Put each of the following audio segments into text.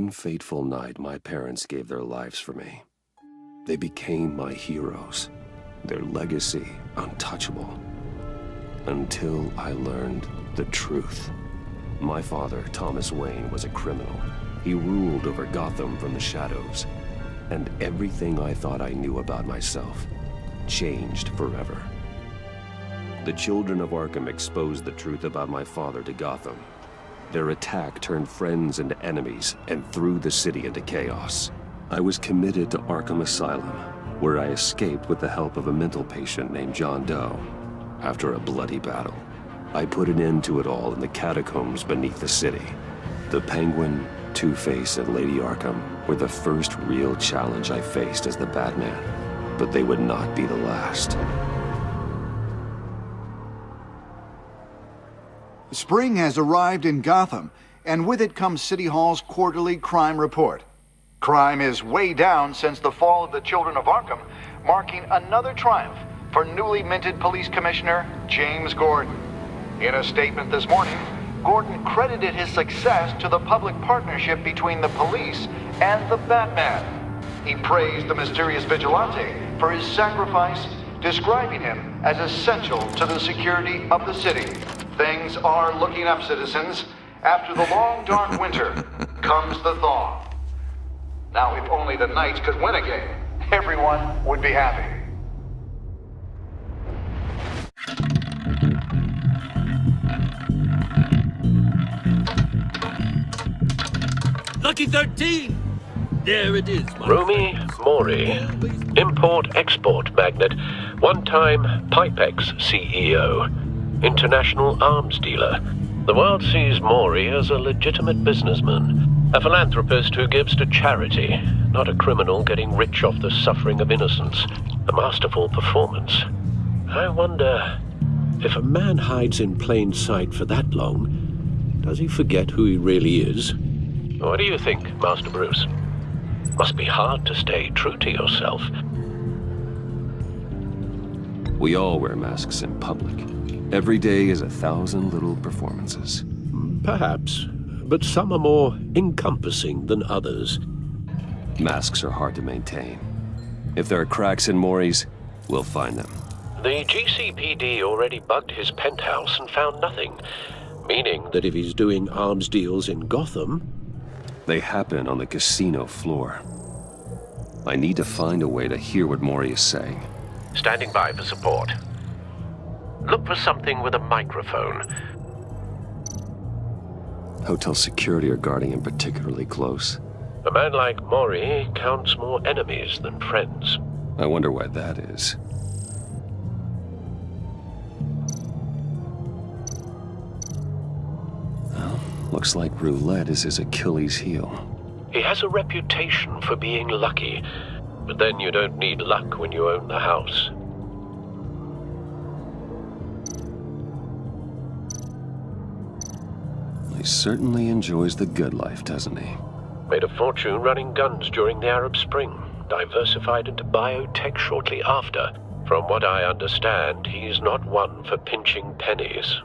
one fateful night, my parents gave their lives for me. They became my heroes, their legacy untouchable. Until I learned the truth. My father, Thomas Wayne, was a criminal. He ruled over Gotham from the shadows. And everything I thought I knew about myself changed forever. The children of Arkham exposed the truth about my father to Gotham. Their attack turned friends into enemies and threw the city into chaos. I was committed to Arkham Asylum, where I escaped with the help of a mental patient named John Doe. After a bloody battle, I put an end to it all in the catacombs beneath the city. The Penguin, Two-Face, and Lady Arkham were the first real challenge I faced as the Batman, but they would not be the last. Spring has arrived in Gotham, and with it comes City Hall's quarterly crime report. Crime is way down since the fall of the Children of Arkham, marking another triumph for newly minted Police Commissioner James Gordon. In a statement this morning, Gordon credited his success to the public partnership between the police and the Batman. He praised the mysterious vigilante for his sacrifice, describing him as essential to the security of the city. Things are looking up, citizens. After the long, dark winter comes the thaw. Now, if only the Knights could win a game, everyone would be happy. Lucky 13! There it is, Rumi Mori, import-export magnate, one-time Pipex CEO, international arms dealer. The world sees Mori as a legitimate businessman, a philanthropist who gives to charity, not a criminal getting rich off the suffering of innocence. A masterful performance. I wonder, if a man hides in plain sight for that long, does he forget who he really is? What do you think, Master Bruce? Must be hard to stay true to yourself. We all wear masks in public. Every day is 1,000 little performances. Perhaps, but some are more encompassing than others. Masks are hard to maintain. If there are cracks in Mori's, we'll find them. The GCPD already bugged his penthouse and found nothing, meaning that if he's doing arms deals in Gotham, they happen on the casino floor. I need to find a way to hear what Mori is saying. Standing by for support. Look for something with a microphone. Hotel security are guarding him particularly close. A man like Mori counts more enemies than friends. I wonder why that is. Well, looks like roulette is his Achilles heel. He has a reputation for being lucky, but then you don't need luck when you own the house. He certainly enjoys the good life, doesn't he? Made a fortune running guns during the Arab Spring, diversified into biotech shortly after. From what I understand, he's not one for pinching pennies.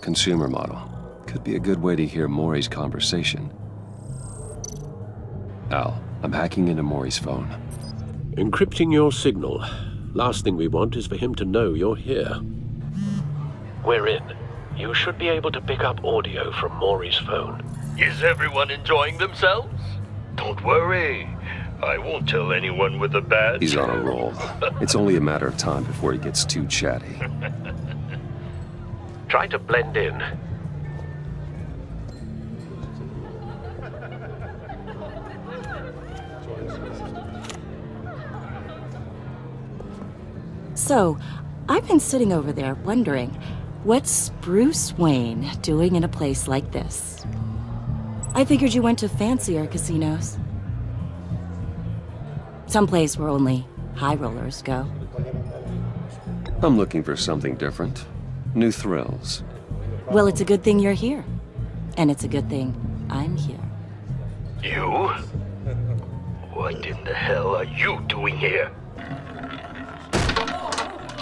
Consumer model. Could be a good way to hear Mori's conversation. Al, I'm hacking into Mori's phone. Encrypting your signal. Last thing we want is for him to know you're here. We're in. You should be able to pick up audio from Mori's phone. Is everyone enjoying themselves? Don't worry. I won't tell anyone with a badge. He's on a roll. It's only a matter of time before he gets too chatty. Try to blend in. So, I've been sitting over there wondering, what's Bruce Wayne doing in a place like this? I figured you went to fancier casinos. Someplace where only high rollers go. I'm looking for something different. New thrills. Well, it's a good thing you're here. And it's a good thing I'm here. You? What in the hell are you doing here?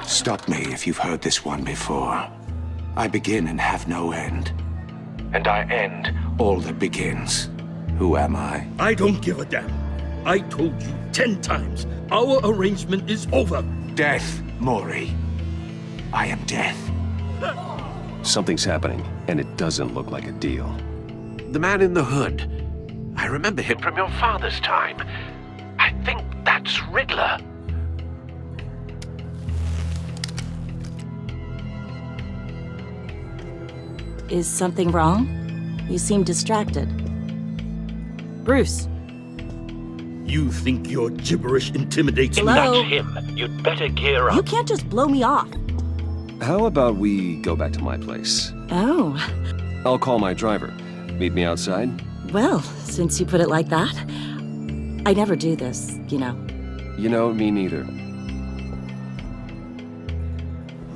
Stop me if you've heard this one before. I begin and have no end. And I end all that begins. Who am I? I don't give a damn. I told you 10 times. Our arrangement is over. Death, Maury. I am death. Something's happening, and it doesn't look like a deal. The man in the hood. I remember him from your father's time. I think that's Riddler. Is something wrong? You seem distracted. Bruce. You think your gibberish intimidates me? Hello? That's him. You'd better gear up. You can't just blow me off. How about we go back to my place? Oh. I'll call my driver. Meet me outside? Well, since you put it like that. I never do this, you know. You know, me neither.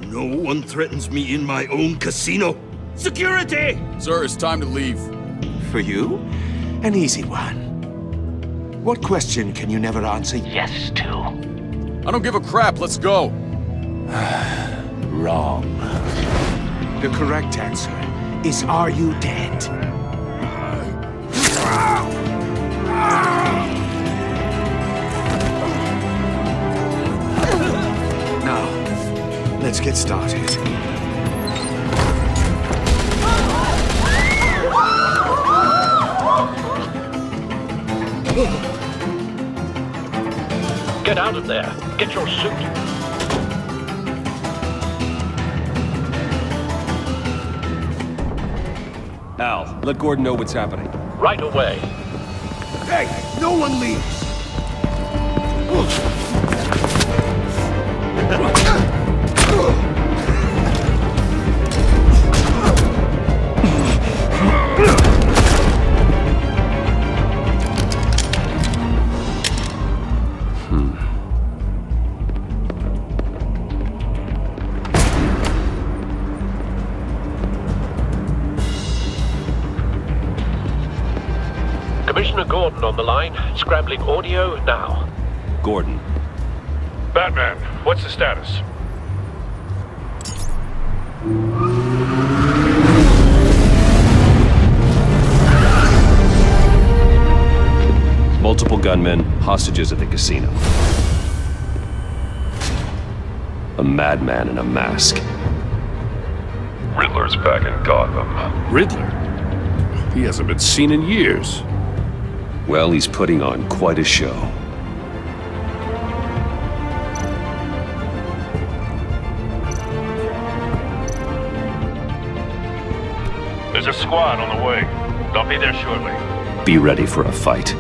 No one threatens me in my own casino. Security! Sir, it's time to leave. For you? An easy one. What question can you never answer yes to? I don't give a crap, let's go. Wrong. The correct answer is, are you dead? Now, let's get started. Get out of there. Get your suit. Al, let Gordon know what's happening. Right away. Hey, no one leaves! Commissioner Gordon on the line, scrambling audio now. Gordon. Batman, what's the status? Multiple gunmen, hostages at the casino. A madman in a mask. Riddler's back in Gotham. Riddler? He hasn't been seen in years. Well, he's putting on quite a show. There's a squad on the way. They'll be there shortly. Be ready for a fight.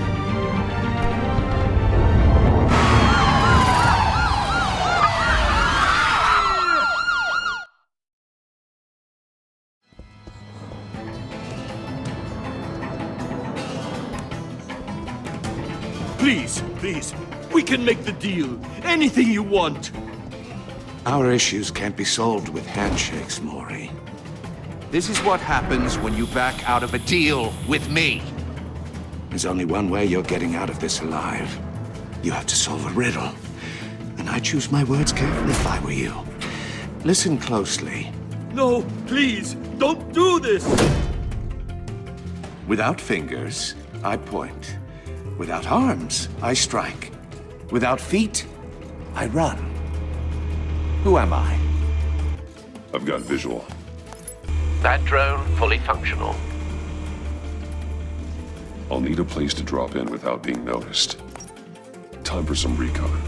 Please, we can make the deal. Anything you want. Our issues can't be solved with handshakes, Maury. This is what happens when you back out of a deal with me. There's only one way you're getting out of this alive. You have to solve a riddle. And I choose my words carefully if I were you. Listen closely. No, please, don't do this. Without fingers, I point. Without arms, I strike. Without feet, I run. Who am I? I've got visual. That drone fully functional. I'll need a place to drop in without being noticed. Time for some recon.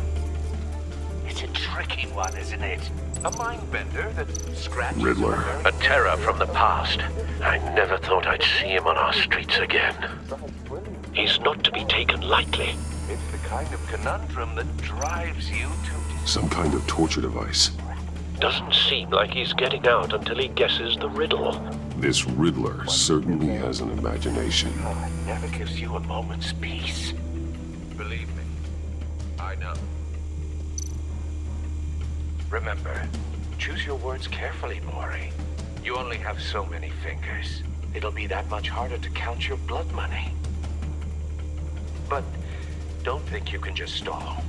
It's a tricky one, isn't it? A mind bender that scratches... Riddler. A terror from the past. I never thought I'd see him on our streets again. He's not to be taken lightly. It's the kind of conundrum that drives you to... Some kind of torture device. Doesn't seem like he's getting out until he guesses the riddle. This Riddler certainly has an imagination. It never gives you a moment's peace. Believe me, I know. Remember, choose your words carefully, Maury. You only have so many fingers. It'll be that much harder to count your blood money. But don't think you can just stall.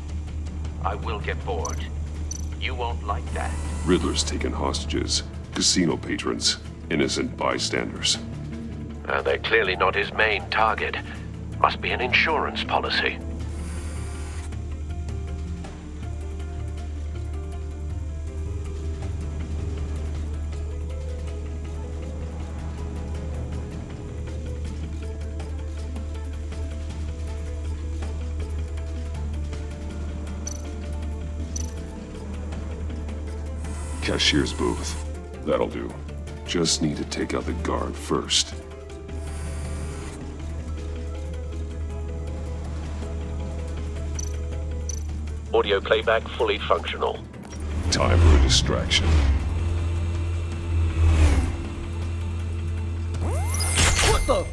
I will get bored. You won't like that. Riddler's taken hostages. Casino patrons, innocent bystanders. They're clearly not his main target. Must be an insurance policy. Cashier's booth. That'll do. Just need to take out the guard first. Audio playback fully functional. Time for a distraction. What the?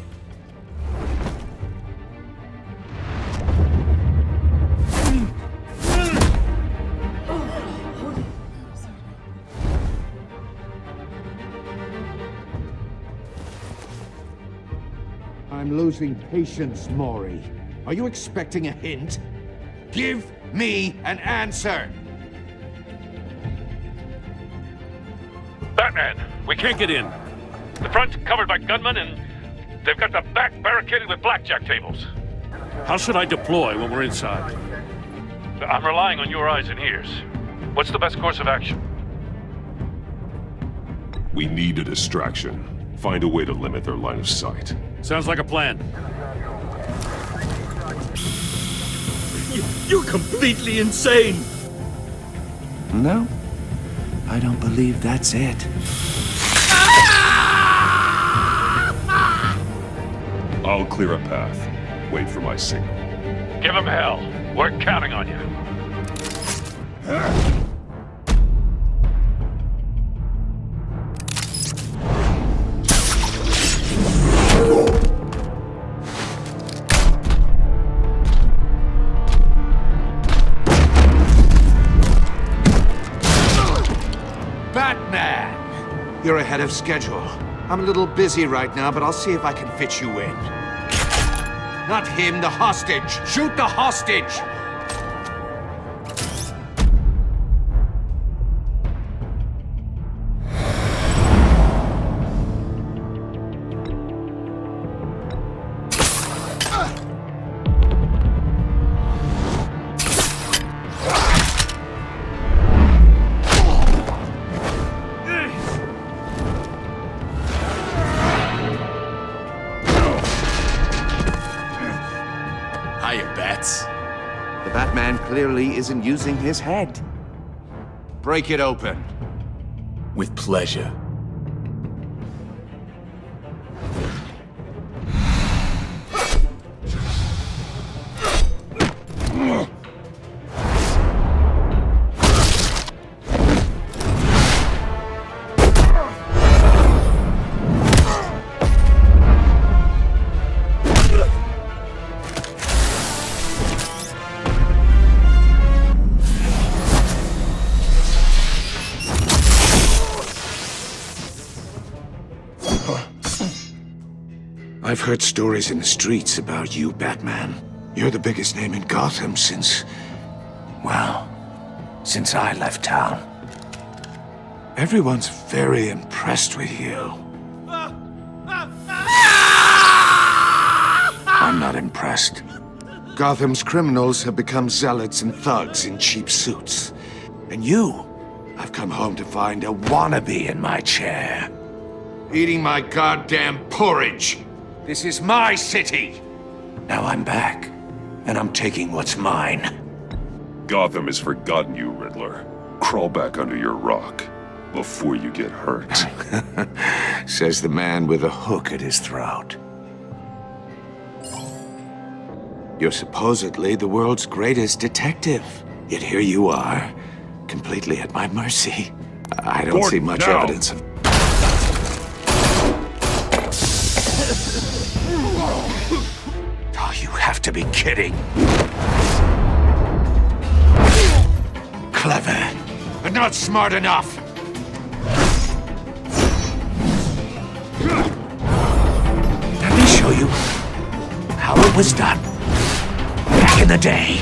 I'm losing patience, Maury. Are you expecting a hint? Give me an answer! Batman, we can't get in. The front's covered by gunmen and they've got the back barricaded with blackjack tables. How should I deploy when we're inside? I'm relying on your eyes and ears. What's the best course of action? We need a distraction. Find a way to limit their line of sight. Sounds like a plan. You're completely insane! No, I don't believe that's it. I'll clear a path. Wait for my signal. Give him hell. We're counting on you. Batman! You're ahead of schedule. I'm a little busy right now, but I'll see if I can fit you in. Not him, the hostage! Shoot the hostage! The Batman clearly isn't using his head. Break it open. With pleasure. I've heard stories in the streets about you, Batman. You're the biggest name in Gotham since... well, since I left town. Everyone's very impressed with you. I'm not impressed. Gotham's criminals have become zealots and thugs in cheap suits. And you, I've come home to find a wannabe in my chair. Eating my goddamn porridge. This is my city! Now I'm back, and I'm taking what's mine. Gotham has forgotten you, Riddler. Crawl back under your rock before you get hurt. Says the man with a hook at his throat. You're supposedly the world's greatest detective. Yet here you are, completely at my mercy. I don't see much evidence of... Oh, you have to be kidding. Clever, but not smart enough. Let me show you how it was done back in the day.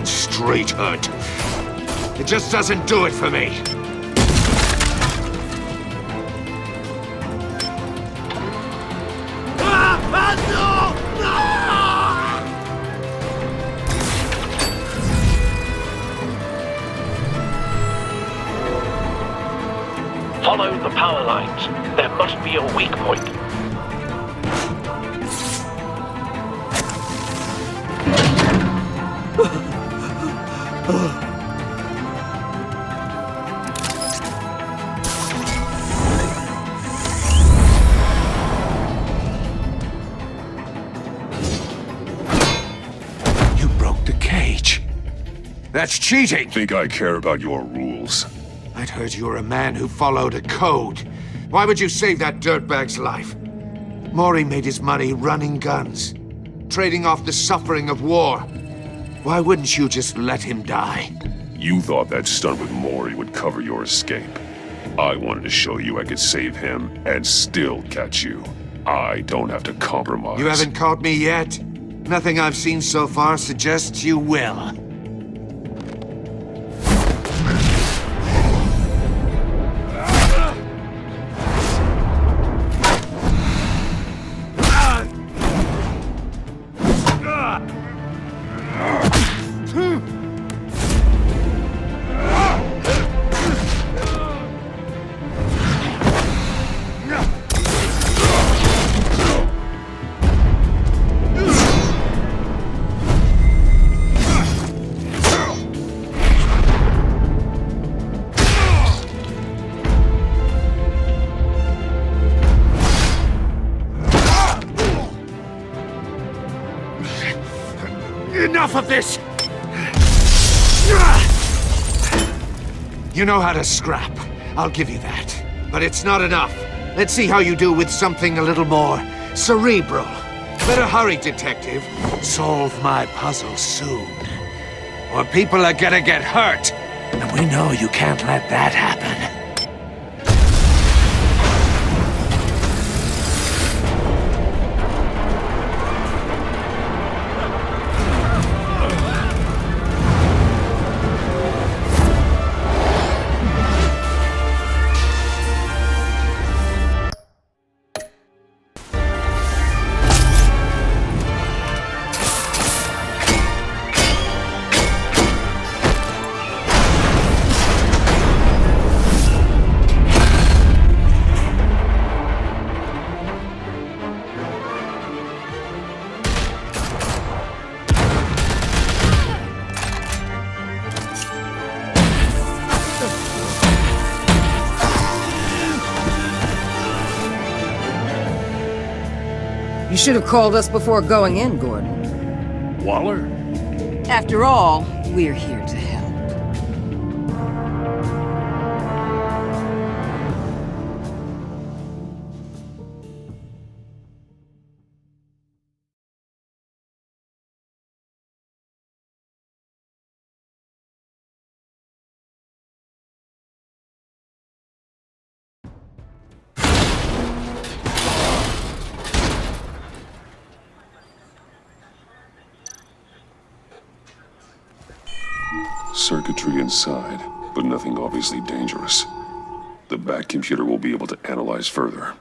and streethood. It just doesn't do it for me. Follow the power lines. There must be a weak point. You broke the cage. That's cheating. Think I care about your rules? I'd heard you were a man who followed a code. Why would you save that dirtbag's life? Maury made his money running guns, trading off the suffering of war. Why wouldn't you just let him die? You thought that stunt with Maury would cover your escape. I wanted to show you I could save him and still catch you. I don't have to compromise. You haven't caught me yet. Nothing I've seen so far suggests you will. Enough of this! You know how to scrap. I'll give you that. But it's not enough. Let's see how you do with something a little more cerebral. Better hurry, detective. Solve my puzzle soon. Or people are gonna get hurt. And we know you can't let that happen. You should have called us before going in, Gordon. Waller? After all, we're here to help. Circuitry inside, but nothing obviously dangerous. The back computer will be able to analyze further.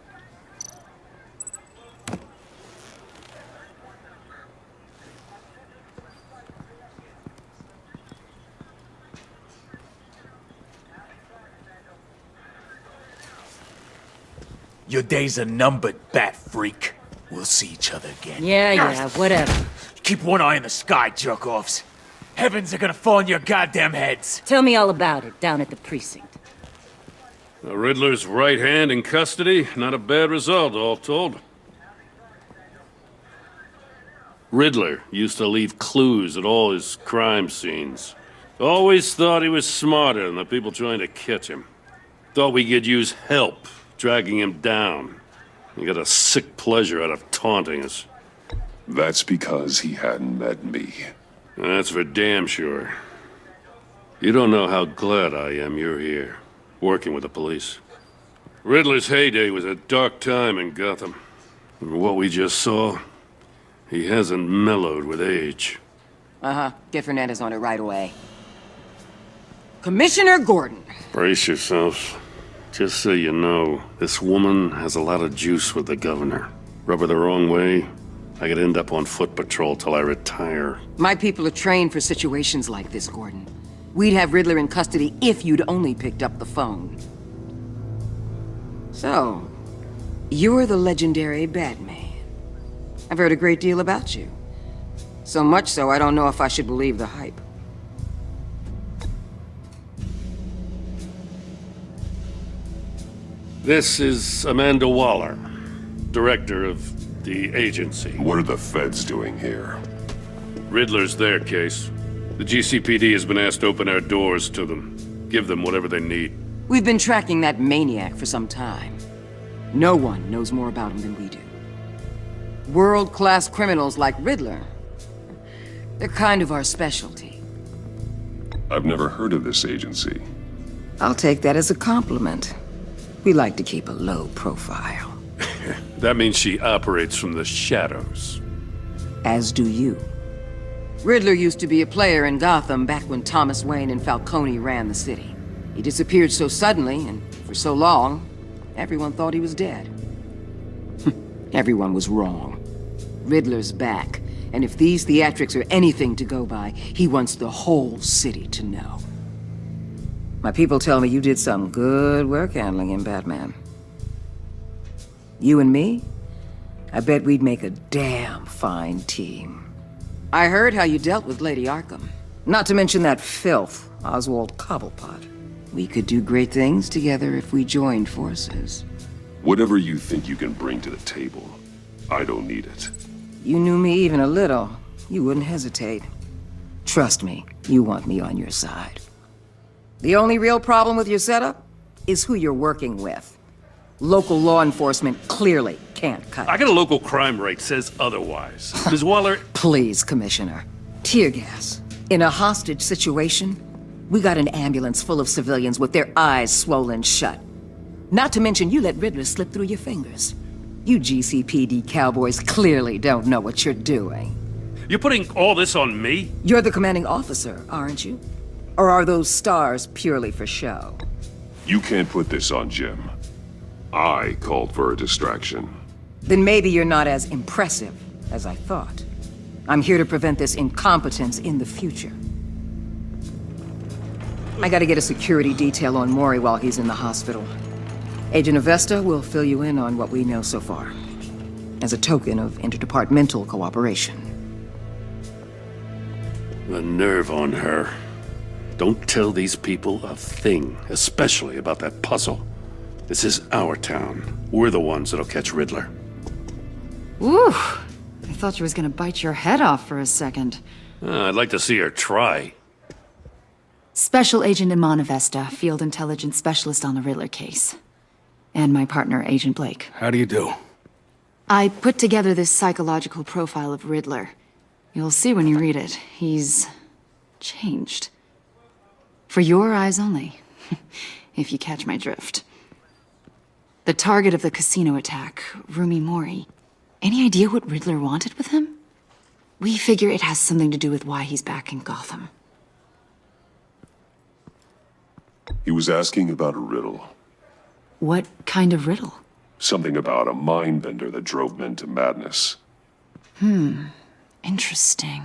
Your days are numbered, bat freak. We'll see each other again. Yeah, whatever. Keep one eye in the sky, jerk-offs. Heavens are gonna fall on your goddamn heads. Tell me all about it down at the precinct. The Riddler's right hand in custody. Not a bad result, all told. Riddler used to leave clues at all his crime scenes. Always thought he was smarter than the people trying to catch him. Thought we could use help dragging him down. He got a sick pleasure out of taunting us. That's because he hadn't met me. That's for damn sure. You don't know how glad I am you're here, working with the police. Riddler's heyday was a dark time in Gotham. And what we just saw, he hasn't mellowed with age. Uh-huh. Get Fernandez on it right away. Commissioner Gordon. Brace yourselves. Just so you know, this woman has a lot of juice with the governor. Rub her the wrong way, I could end up on foot patrol till I retire. My people are trained for situations like this, Gordon. We'd have Riddler in custody if you'd only picked up the phone. So, you're the legendary Batman. I've heard a great deal about you. So much so, I don't know if I should believe the hype. This is Amanda Waller, director of the agency. What are the feds doing here? Riddler's their case. The GCPD has been asked to open our doors to them, give them whatever they need. We've been tracking that maniac for some time. No one knows more about him than we do. World-class criminals like Riddler, they're kind of our specialty. I've never heard of this agency. I'll take that as a compliment. We like to keep a low profile. That means she operates from the shadows. As do you. Riddler used to be a player in Gotham back when Thomas Wayne and Falcone ran the city. He disappeared so suddenly and for so long, everyone thought he was dead. Everyone was wrong. Riddler's back, and if these theatrics are anything to go by, he wants the whole city to know. My people tell me you did some good work handling him, Batman. You and me? I bet we'd make a damn fine team. I heard how you dealt with Lady Arkham. Not to mention that filth, Oswald Cobblepot. We could do great things together if we joined forces. Whatever you think you can bring to the table, I don't need it. You knew me even a little, you wouldn't hesitate. Trust me, you want me on your side. The only real problem with your setup is who you're working with. Local law enforcement clearly can't cut it. I got a local crime rate says otherwise. Ms. Waller... Please, Commissioner. Tear gas. In a hostage situation, we got an ambulance full of civilians with their eyes swollen shut. Not to mention you let Riddler slip through your fingers. You GCPD cowboys clearly don't know what you're doing. You're putting all this on me? You're the commanding officer, aren't you? Or are those stars purely for show? You can't put this on Jim. I called for a distraction. Then maybe you're not as impressive as I thought. I'm here to prevent this incompetence in the future. I gotta get a security detail on Maury while he's in the hospital. Agent Avesta will fill you in on what we know so far, as a token of interdepartmental cooperation. The nerve on her. Don't tell these people a thing, especially about that puzzle. This is our town. We're the ones that'll catch Riddler. Ooh, I thought you was gonna bite your head off for a second. I'd like to see her try. Special Agent Iman Avesta, Field Intelligence Specialist on the Riddler case. And my partner, Agent Blake. How do you do? I put together this psychological profile of Riddler. You'll see when you read it. He's changed. For your eyes only, if you catch my drift. The target of the casino attack, Rumi Mori. Any idea what Riddler wanted with him? We figure it has something to do with why he's back in Gotham. He was asking about a riddle. What kind of riddle? Something about a mind bender that drove men to madness. Interesting.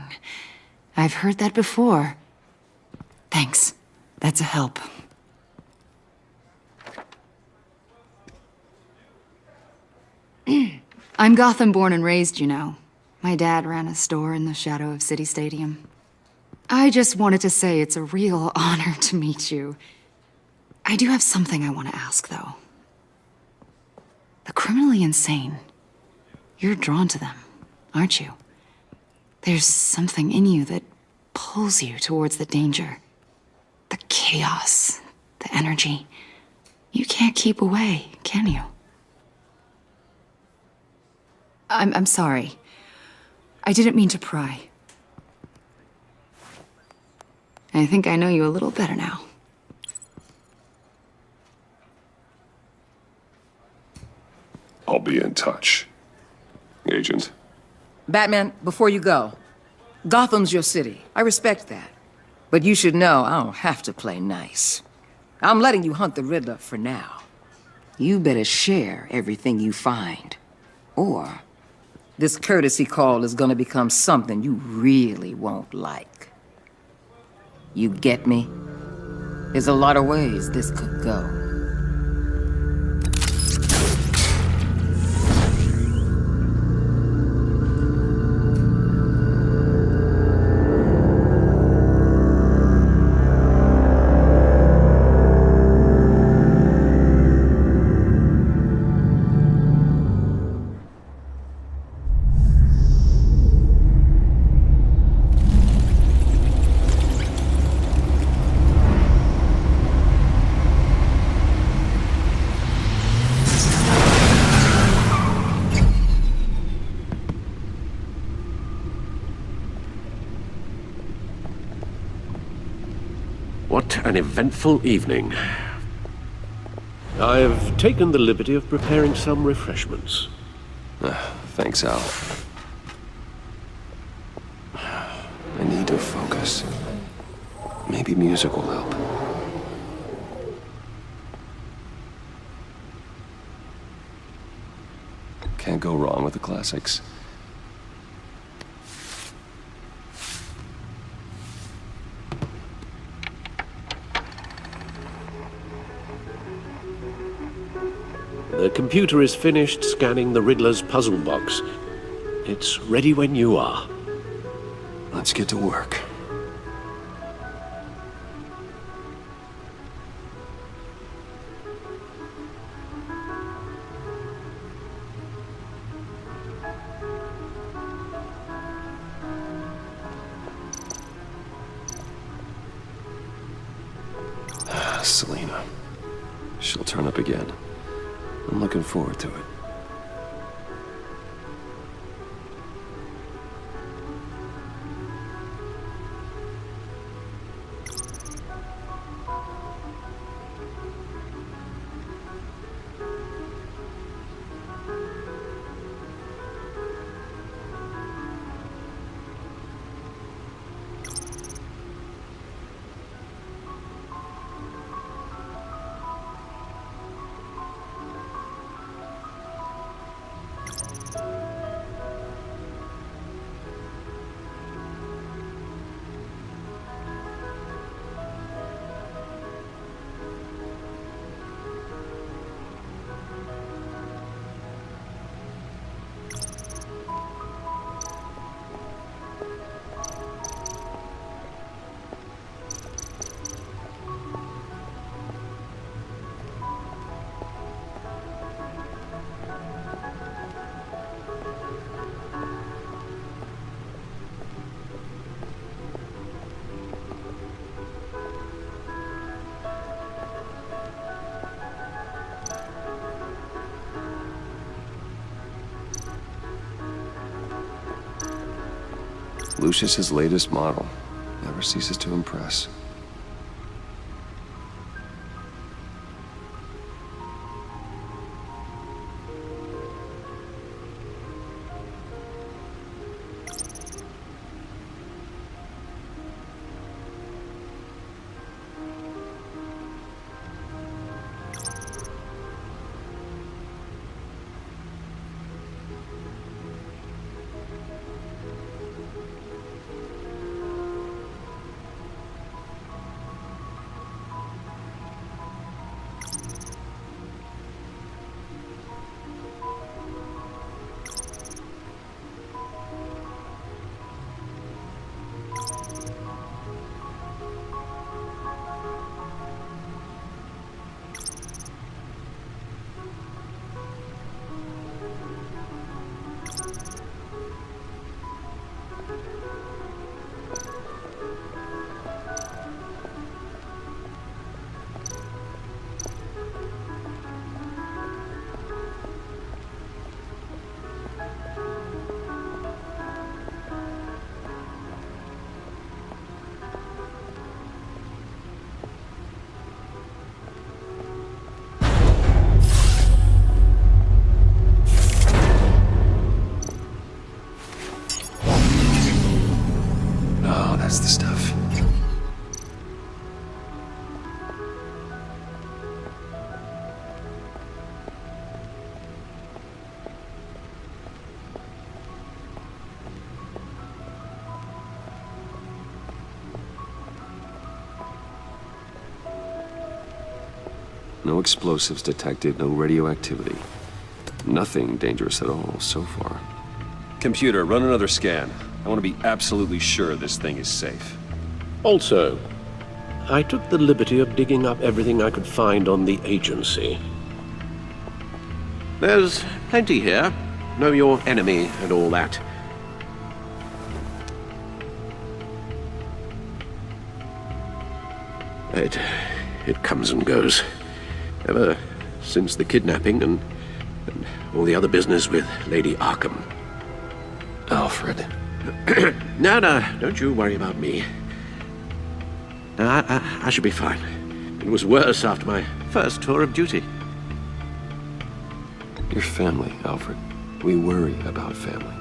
I've heard that before. Thanks. That's a help. I'm Gotham born and raised, you know. My dad ran a store in the shadow of City Stadium. I just wanted to say it's a real honor to meet you. I do have something I want to ask, though. The criminally insane. You're drawn to them, aren't you? There's something in you that pulls you towards the danger. The chaos, the energy. You can't keep away, can you? I'm sorry. I didn't mean to pry. I think I know you a little better now. I'll be in touch. Agent. Batman, before you go, Gotham's your city. I respect that. But you should know I don't have to play nice. I'm letting you hunt the Riddler for now. You better share everything you find. Or this courtesy call is gonna become something you really won't like. You get me? There's a lot of ways this could go. What an eventful evening. I've taken the liberty of preparing some refreshments. Thanks, Al. I need to focus. Maybe music will help. Can't go wrong with the classics. The computer is finished scanning the Riddler's puzzle box. It's ready when you are. Let's get to work. Selena. She'll turn up again. I'm looking forward to it. Lucius's latest model never ceases to impress. No explosives detected, no radioactivity. Nothing dangerous at all so far. Computer, run another scan. I want to be absolutely sure this thing is safe. Also, I took the liberty of digging up everything I could find on the agency. There's plenty here. Know your enemy and all that. It comes and goes. Ever since the kidnapping and all the other business with Lady Arkham. Alfred. No, don't you worry about me. No, I should be fine. It was worse after my first tour of duty. Your family, Alfred. We worry about family.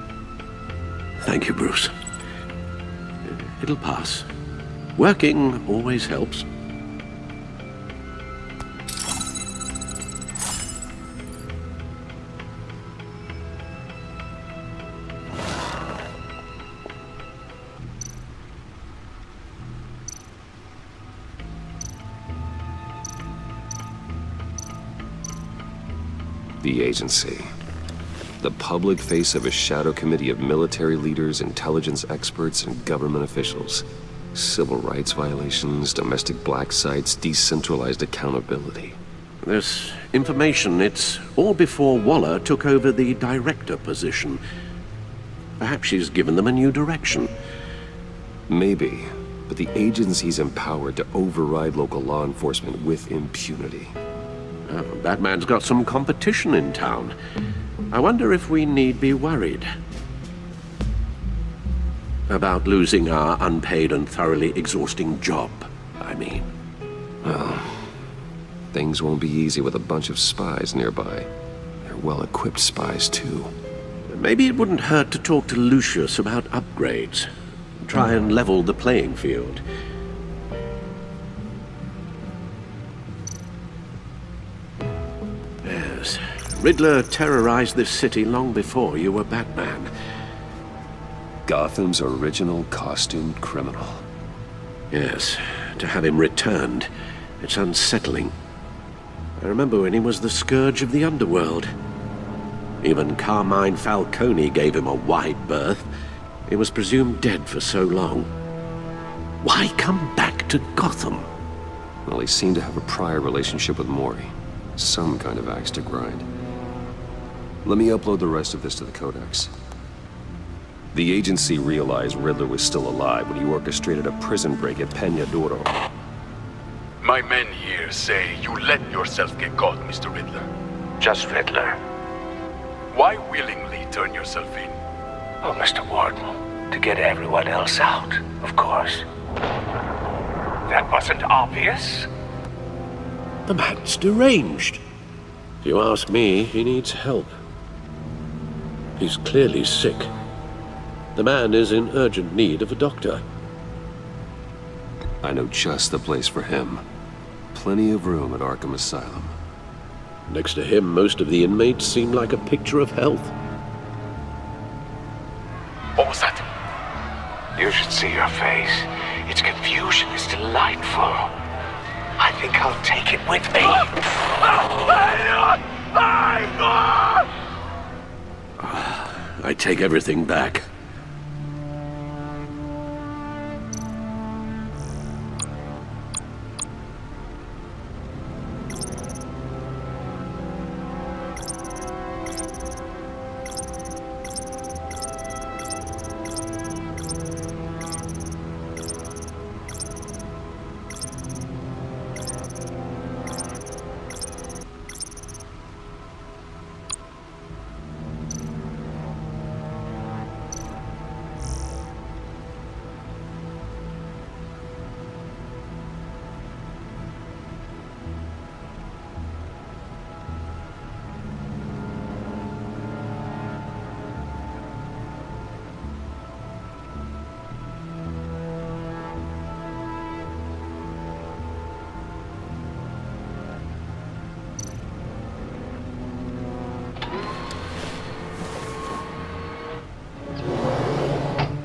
Thank you, Bruce. It'll pass. Working always helps. The agency. The public face of a shadow committee of military leaders, intelligence experts, and government officials. Civil rights violations, domestic black sites, decentralized accountability. This information, it's all before Waller took over the director position. Perhaps she's given them a new direction. Maybe, but the agency's empowered to override local law enforcement with impunity. Oh, Batman's got some competition in town. I wonder if we need be worried about losing our unpaid and thoroughly exhausting job, I mean. Well, things won't be easy with a bunch of spies nearby. They're well-equipped spies, too. Maybe it wouldn't hurt to talk to Lucius about upgrades. Try and level the playing field. Yes, Riddler terrorized this city long before you were Batman. Gotham's original costumed criminal. Yes, to have him returned, it's unsettling. I remember when he was the scourge of the underworld. Even Carmine Falcone gave him a wide berth. He was presumed dead for so long. Why come back to Gotham? Well, he seemed to have a prior relationship with Mori. Some kind of axe to grind. Let me upload the rest of this to the Codex. The agency realized Riddler was still alive when he orchestrated a prison break at Peña Duro. My men here say you let yourself get caught, Mr. Riddler. Just Riddler. Why willingly turn yourself in? Oh, Mr. Warden, to get everyone else out, of course. That wasn't obvious? The man's deranged. If you ask me, he needs help. He's clearly sick. The man is in urgent need of a doctor. I know just the place for him. Plenty of room at Arkham Asylum. Next to him, most of the inmates seem like a picture of health. What was that? You should see your face. Its confusion is delightful. I think I'll take it with me. I take everything back.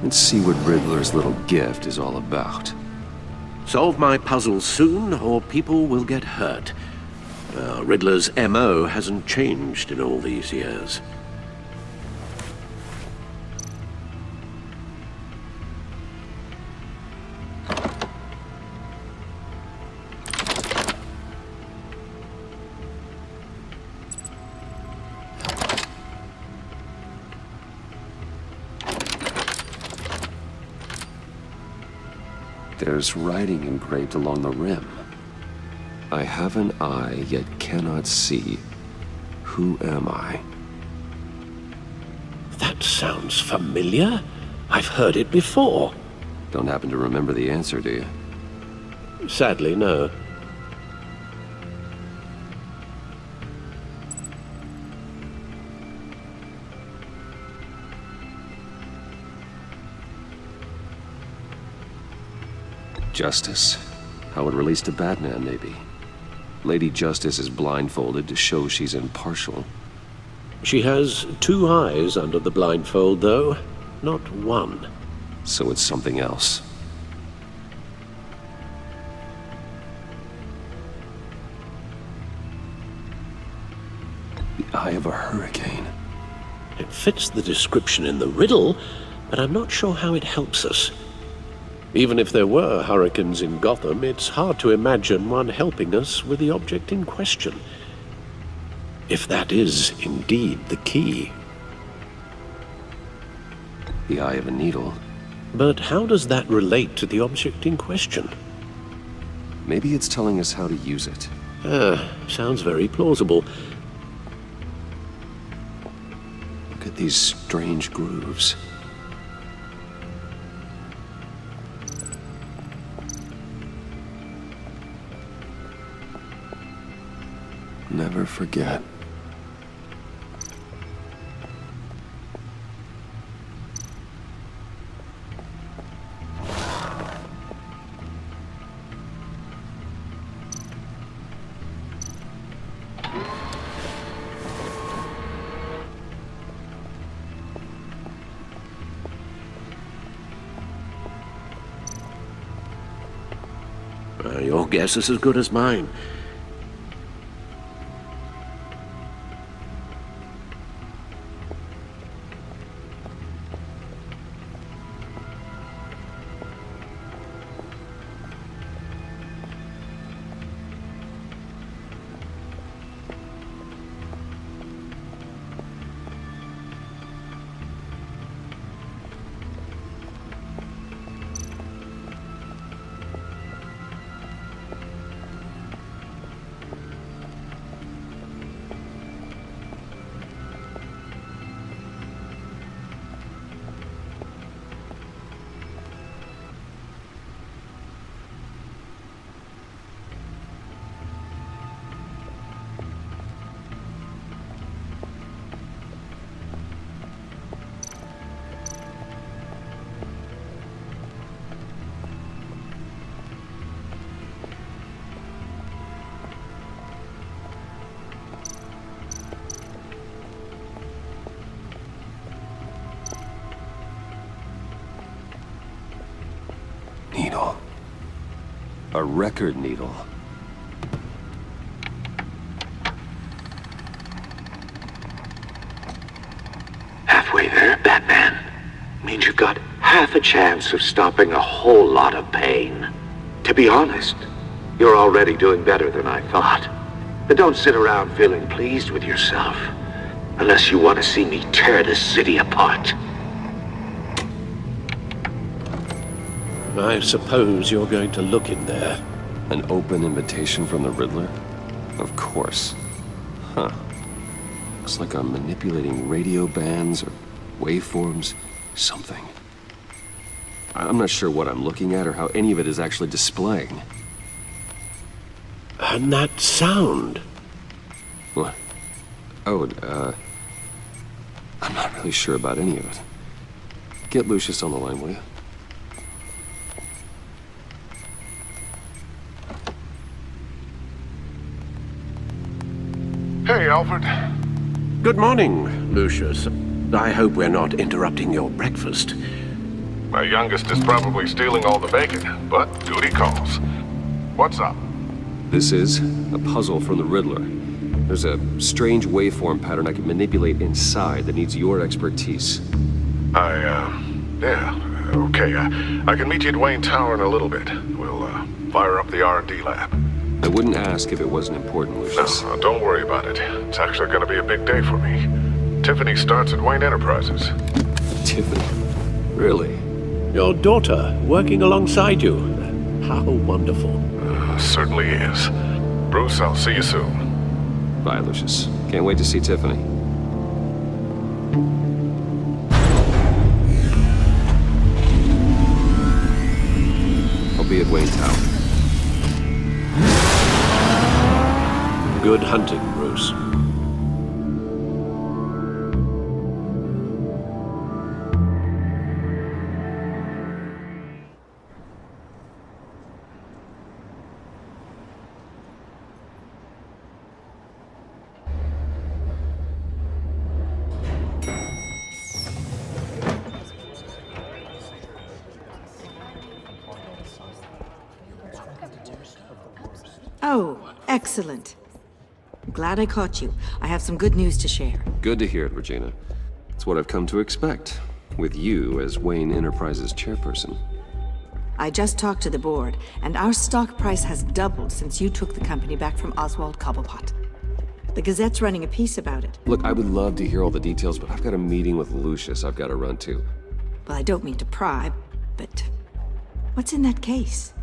Let's see what Riddler's little gift is all about. Solve my puzzle soon, or people will get hurt. Riddler's MO hasn't changed in all these years. There's writing engraved along the rim. I have an eye, yet cannot see. Who am I? That sounds familiar. I've heard it before. Don't happen to remember the answer, do you? Sadly, no. Justice? How it relates to Batman, maybe. Lady Justice is blindfolded to show she's impartial. She has 2 eyes under the blindfold, though, not 1. So it's something else. The eye of a hurricane. It fits the description in the riddle, but I'm not sure how it helps us. Even if there were hurricanes in Gotham, it's hard to imagine one helping us with the object in question. If that is indeed the key. The eye of a needle. But how does that relate to the object in question? Maybe it's telling us how to use it. Sounds very plausible. Look at these strange grooves. Never forget. Your guess is as good as mine. Needle. A record needle. Halfway there, Batman. Means you've got half a chance of stopping a whole lot of pain. To be honest, you're already doing better than I thought. But don't sit around feeling pleased with yourself. Unless you want to see me tear this city apart. I suppose you're going to look in there. An open invitation from the Riddler? Of course. Huh. Looks like I'm manipulating radio bands or waveforms. Something. I'm not sure what I'm looking at or how any of it is actually displaying. And that sound. What? Oh, I'm not really sure about any of it. Get Lucius on the line, will you? Hey, Alfred. Good morning, Lucius. I hope we're not interrupting your breakfast. My youngest is probably stealing all the bacon, but duty calls. What's up? This is a puzzle from the Riddler. There's a strange waveform pattern I can manipulate inside that needs your expertise. Yeah, okay. I can meet you at Wayne Tower in a little bit. We'll, fire up the R&D lab. I wouldn't ask if it wasn't important, Lucius. No, don't worry about it. It's actually gonna be a big day for me. Tiffany starts at Wayne Enterprises. Tiffany? Really? Your daughter working alongside you. How wonderful. Certainly is. Bruce, I'll see you soon. Bye, Lucius. Can't wait to see Tiffany. I'll be at Wayne Tower. Good hunting, Bruce. Oh, excellent. I'm glad I caught you. I have some good news to share. Good to hear it, Regina. It's what I've come to expect, with you as Wayne Enterprises chairperson. I just talked to the board, and our stock price has doubled since you took the company back from Oswald Cobblepot. The Gazette's running a piece about it. Look, I would love to hear all the details, but I've got a meeting with Lucius I've got to run to. Well, I don't mean to pry, but what's in that case?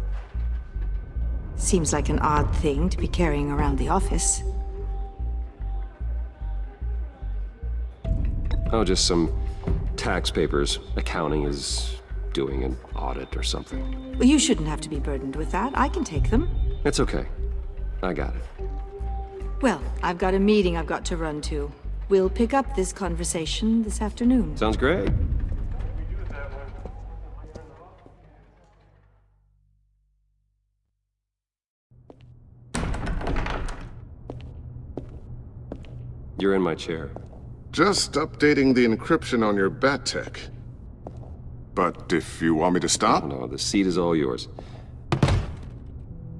Seems like an odd thing to be carrying around the office. Oh, just some tax papers. Accounting is doing an audit or something. Well, you shouldn't have to be burdened with that. I can take them. It's okay. I got it. Well, I've got a meeting I've got to run to. We'll pick up this conversation this afternoon. Sounds great. You're in my chair. Just updating the encryption on your bat tech. But if you want me to stop? No, the seat is all yours.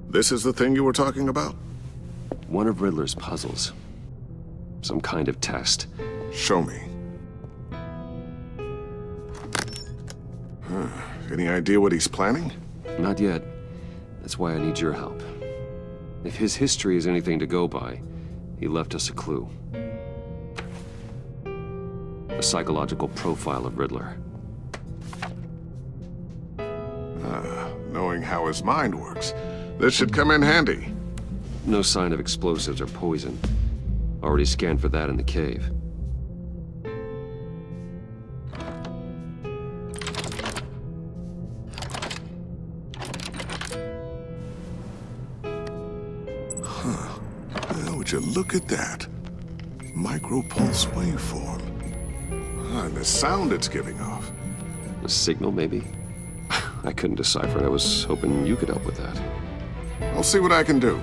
This is the thing you were talking about? One of Riddler's puzzles. Some kind of test. Show me. Any idea what he's planning? Not yet. That's why I need your help. If his history is anything to go by, he left us a clue. A psychological profile of Riddler. Knowing how his mind works, this should come in handy. No sign of explosives or poison. Already scanned for that in the cave. Well, would you look at that? Micropulse waveform. And the sound it's giving off. A signal, maybe? I couldn't decipher it. I was hoping you could help with that. I'll see what I can do.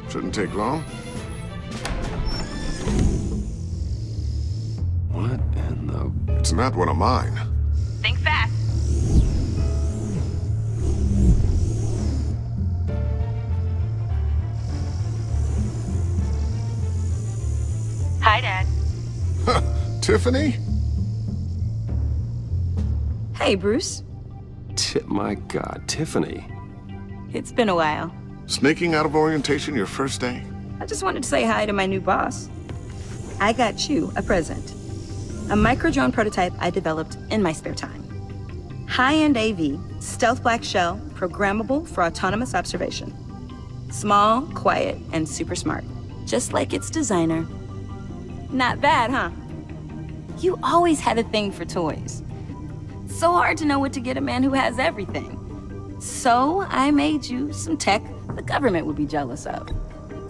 Shouldn't take long. What in the... It's not one of mine. Think fast. Hi, Dad. Tiffany? Hey, Bruce. My God, Tiffany. It's been a while. Sneaking out of orientation your first day? I just wanted to say hi to my new boss. I got you a present. A micro-drone prototype I developed in my spare time. High-end AV, stealth black shell, programmable for autonomous observation. Small, quiet, and super smart. Just like its designer. Not bad, huh? You always had a thing for toys. So hard to know what to get a man who has everything. So I made you some tech the government would be jealous of.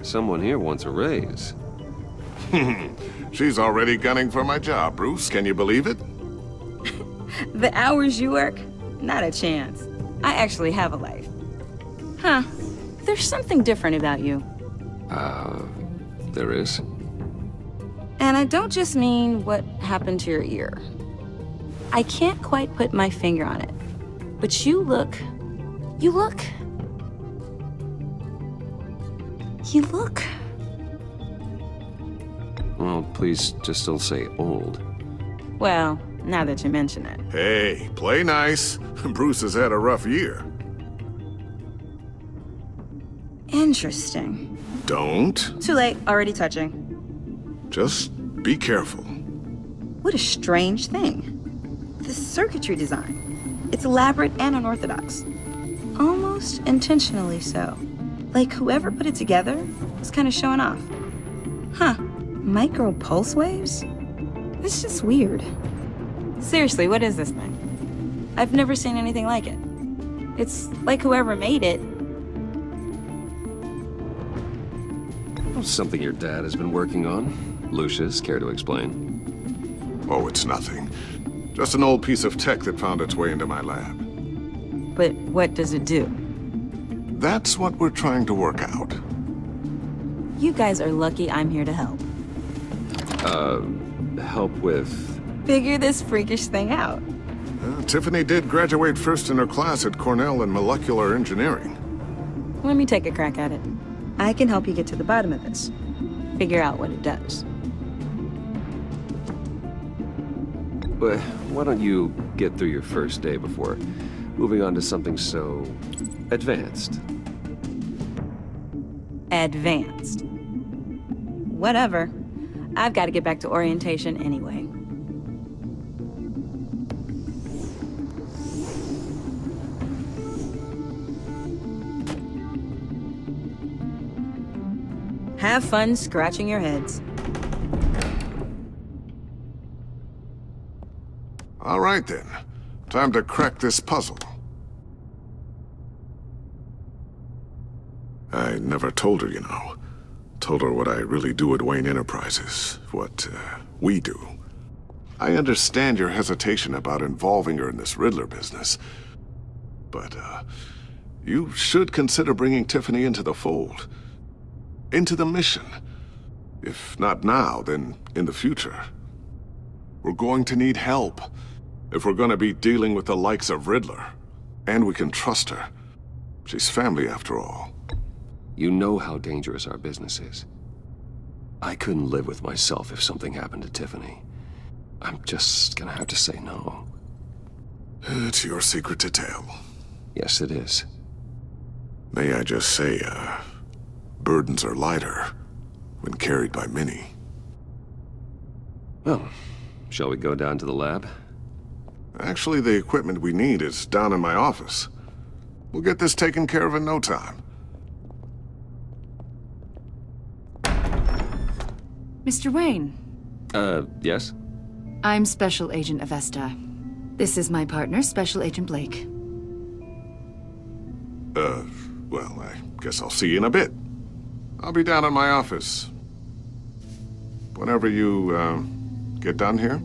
Someone here wants a raise. She's already gunning for my job, Bruce. Can you believe it? The hours you work? Not a chance. I actually have a life. Huh. There's something different about you. There is? And I don't just mean what happened to your ear. I can't quite put my finger on it. But you look... You look... Well, please just don't say old. Well, now that you mention it. Hey, play nice. Bruce has had a rough year. Interesting. Don't. Too late, already touching. Just be careful. What a strange thing. The circuitry design. It's elaborate and unorthodox. Almost intentionally so. Like whoever put it together was kind of showing off. Huh. Micro pulse waves? It's just weird. Seriously, what is this thing? I've never seen anything like it. It's like whoever made it. Something your dad has been working on. Lucius, care to explain? Oh, it's nothing. Just an old piece of tech that found its way into my lab. But what does it do? That's what we're trying to work out. You guys are lucky I'm here to help. Help with... Figure this freakish thing out. Tiffany did graduate first in her class at Cornell in molecular engineering. Let me take a crack at it. I can help you get to the bottom of this. Figure out what it does. But why don't you get through your first day before moving on to something so... advanced? Advanced. Whatever. I've got to get back to orientation anyway. Have fun scratching your heads. All right then. Time to crack this puzzle. I never told her, you know. Told her what I really do at Wayne Enterprises. What, we do. I understand your hesitation about involving her in this Riddler business. But, you should consider bringing Tiffany into the fold. Into the mission. If not now, then in the future. We're going to need help. If we're gonna be dealing with the likes of Riddler. And we can trust her. She's family after all. You know how dangerous our business is. I couldn't live with myself if something happened to Tiffany. I'm just gonna have to say no. It's your secret to tell. Yes, it is. May I just say, burdens are lighter when carried by many. Well, shall we go down to the lab? Actually, the equipment we need is down in my office. We'll get this taken care of in no time. Mr. Wayne. Yes? I'm Special Agent Avesta. This is my partner, Special Agent Blake. Well, I guess I'll see you in a bit. I'll be down in my office. Whenever you, get done here?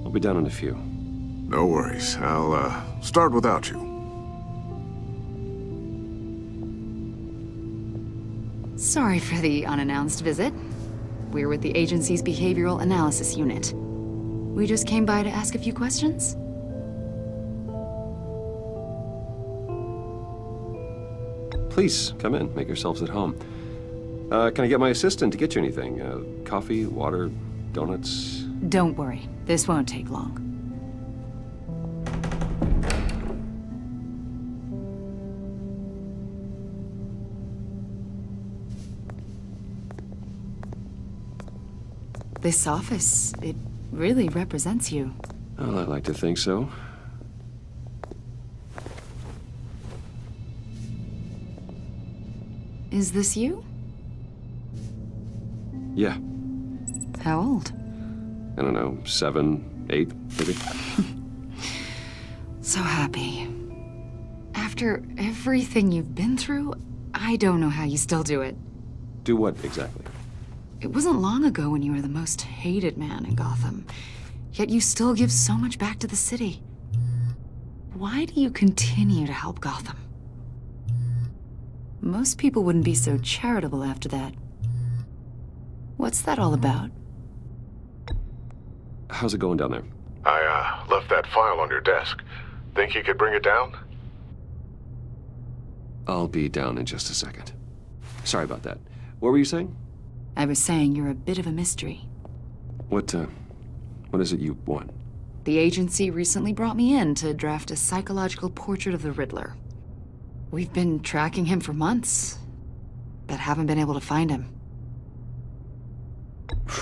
I'll be down in a few. No worries. I'll, start without you. Sorry for the unannounced visit. We're with the agency's Behavioral Analysis Unit. We just came by to ask a few questions. Please, come in. Make yourselves at home. Can I get my assistant to get you anything? Coffee, water, donuts? Don't worry. This won't take long. This office, it really represents you. Well, I like to think so. Is this you? Yeah. How old? I don't know, 7, 8, maybe? So happy. After everything you've been through, I don't know how you still do it. Do what, exactly? It wasn't long ago when you were the most hated man in Gotham, yet you still give so much back to the city. Why do you continue to help Gotham? Most people wouldn't be so charitable after that. What's that all about? How's it going down there? I, left that file on your desk. Think you could bring it down? I'll be down in just a second. Sorry about that. What were you saying? I was saying you're a bit of a mystery. What is it you want? The agency recently brought me in to draft a psychological portrait of the Riddler. We've been tracking him for months, but haven't been able to find him.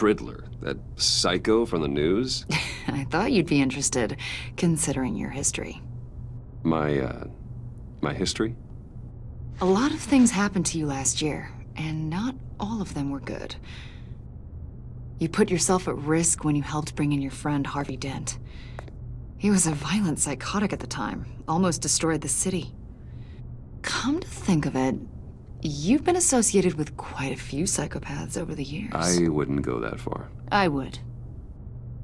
Riddler? That psycho from the news? I thought you'd be interested, considering your history. My history? A lot of things happened to you last year, and not all of them were good. You put yourself at risk when you helped bring in your friend Harvey Dent. He was a violent psychotic at the time, almost destroyed the city. Come to think of it, you've been associated with quite a few psychopaths over the years. I wouldn't go that far. I would.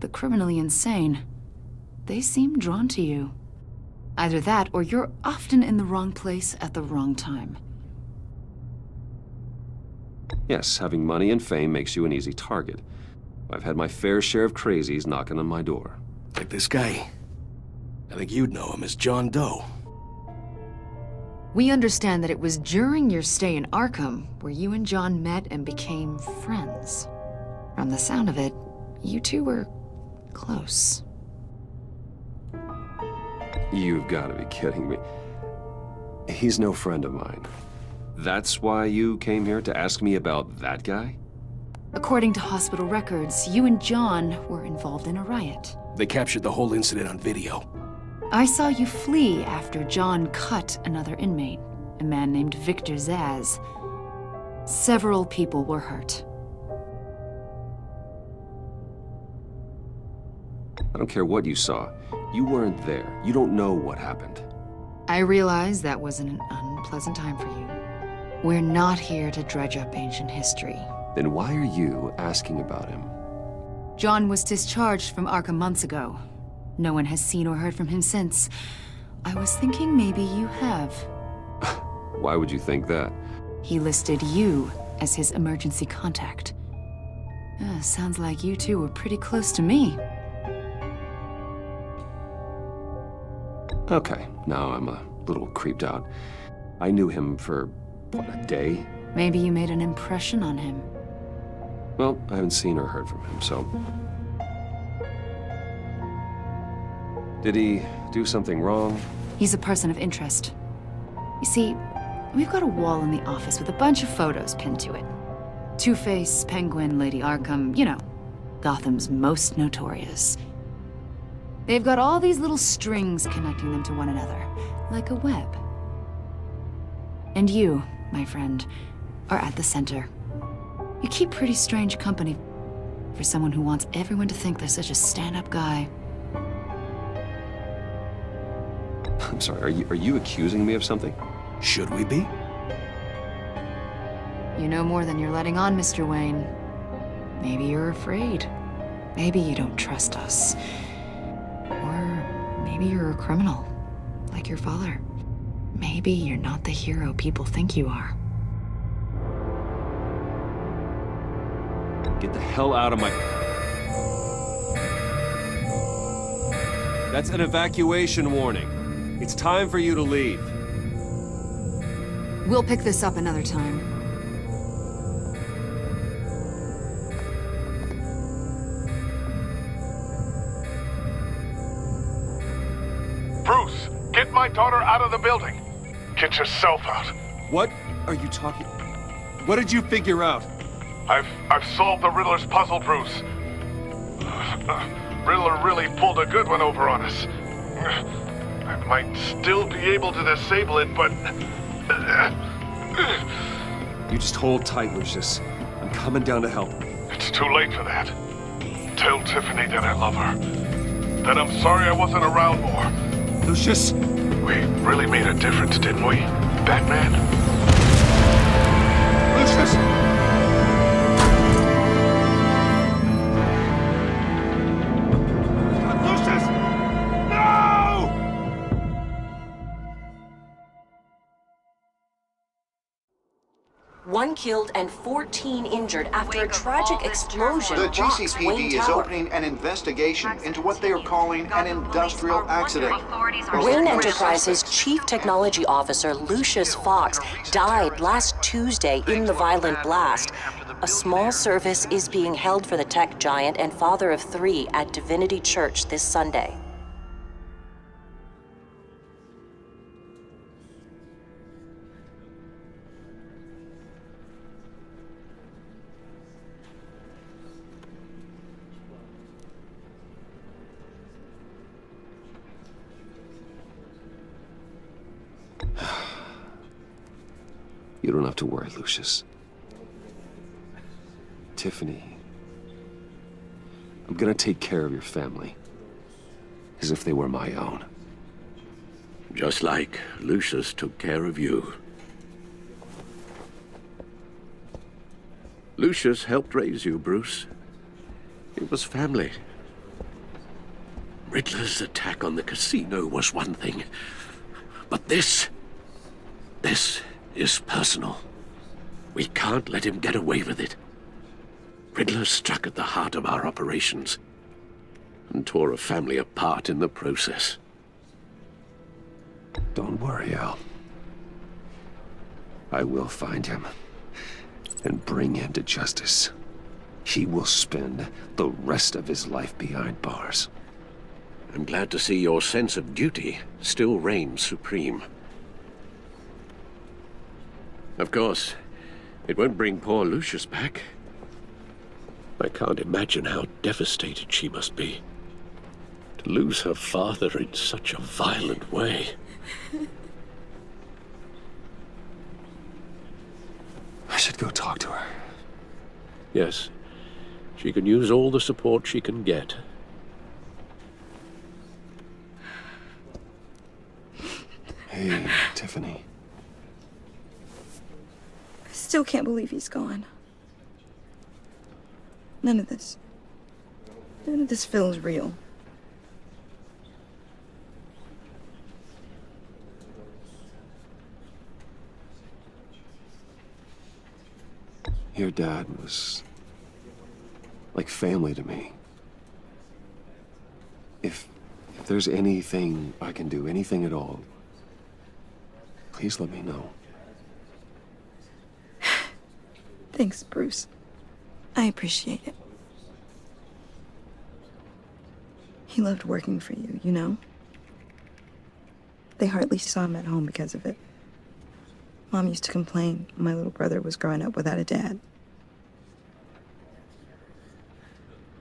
The criminally insane, they seem drawn to you. Either that, or you're often in the wrong place at the wrong time. Yes, having money and fame makes you an easy target. I've had my fair share of crazies knocking on my door. Like this guy. I think you'd know him as John Doe. We understand that it was during your stay in Arkham where you and John met and became friends. From the sound of it, you two were close. You've got to be kidding me. He's no friend of mine. That's why you came here to ask me about that guy? According to hospital records, you and John were involved in a riot. They captured the whole incident on video. I saw you flee after John cut another inmate, a man named Victor Zaz. Several people were hurt. I don't care what you saw. You weren't there. You don't know what happened. I realize that was an unpleasant time for you. We're not here to dredge up ancient history. Then why are you asking about him? John was discharged from Arkham months ago. No one has seen or heard from him since. I was thinking maybe you have. Why would you think that? He listed you as his emergency contact. Sounds like you two were pretty close to me. Okay, now I'm a little creeped out. I knew him for, what, a day? Maybe you made an impression on him. Well, I haven't seen or heard from him, so... Did he do something wrong? He's a person of interest. You see, we've got a wall in the office with a bunch of photos pinned to it. Two-Face, Penguin, Lady Arkham, you know, Gotham's most notorious. They've got all these little strings connecting them to one another, like a web. And you, my friend, are at the center. You keep pretty strange company for someone who wants everyone to think they're such a stand-up guy. I'm sorry, are you accusing me of something? Should we be? You know more than you're letting on, Mr. Wayne. Maybe you're afraid. Maybe you don't trust us. Or maybe you're a criminal, like your father. Maybe you're not the hero people think you are. Get the hell out of my... That's an evacuation warning. It's time for you to leave. We'll pick this up another time. Bruce, get my daughter out of the building. Get yourself out. What are you talking... What did you figure out? I've solved the Riddler's puzzle, Bruce. Riddler really pulled a good one over on us. I might still be able to disable it, but... You just hold tight, Lucius. I'm coming down to help. It's too late for that. Tell Tiffany that I love her. That I'm sorry I wasn't around more. Lucius! We really made a difference, didn't we, Batman? Lucius! 1 killed and 14 injured after a tragic explosion The rocks Wayne GCPD is Tower. opening an investigation into what they are calling an industrial accident. Wayne Enterprises' chief technology officer, Lucius Fox, died last Tuesday in the violent blast. A small service is being held for the tech giant and father of 3 at Divinity Church this Sunday. You don't have to worry, Lucius. Tiffany, I'm gonna take care of your family, as if they were my own. Just like Lucius took care of you. Lucius helped raise you, Bruce. It was family. Riddler's attack on the casino was one thing, but this is personal. We can't let him get away with it. Riddler struck at the heart of our operations and tore a family apart in the process. Don't worry, Al. I will find him and bring him to justice. He will spend the rest of his life behind bars. I'm glad to see your sense of duty still reigns supreme. Of course, it won't bring poor Lucius back. I can't imagine how devastated she must be. To lose her father in such a violent way. I should go talk to her. Yes, she can use all the support she can get. Hey, Tiffany. I still can't believe he's gone. None of this feels real. Your dad was like family to me. If there's anything I can do, anything at all, please let me know. Thanks, Bruce. I appreciate it. He loved working for you, you know? They hardly saw him at home because of it. Mom used to complain when my little brother was growing up without a dad.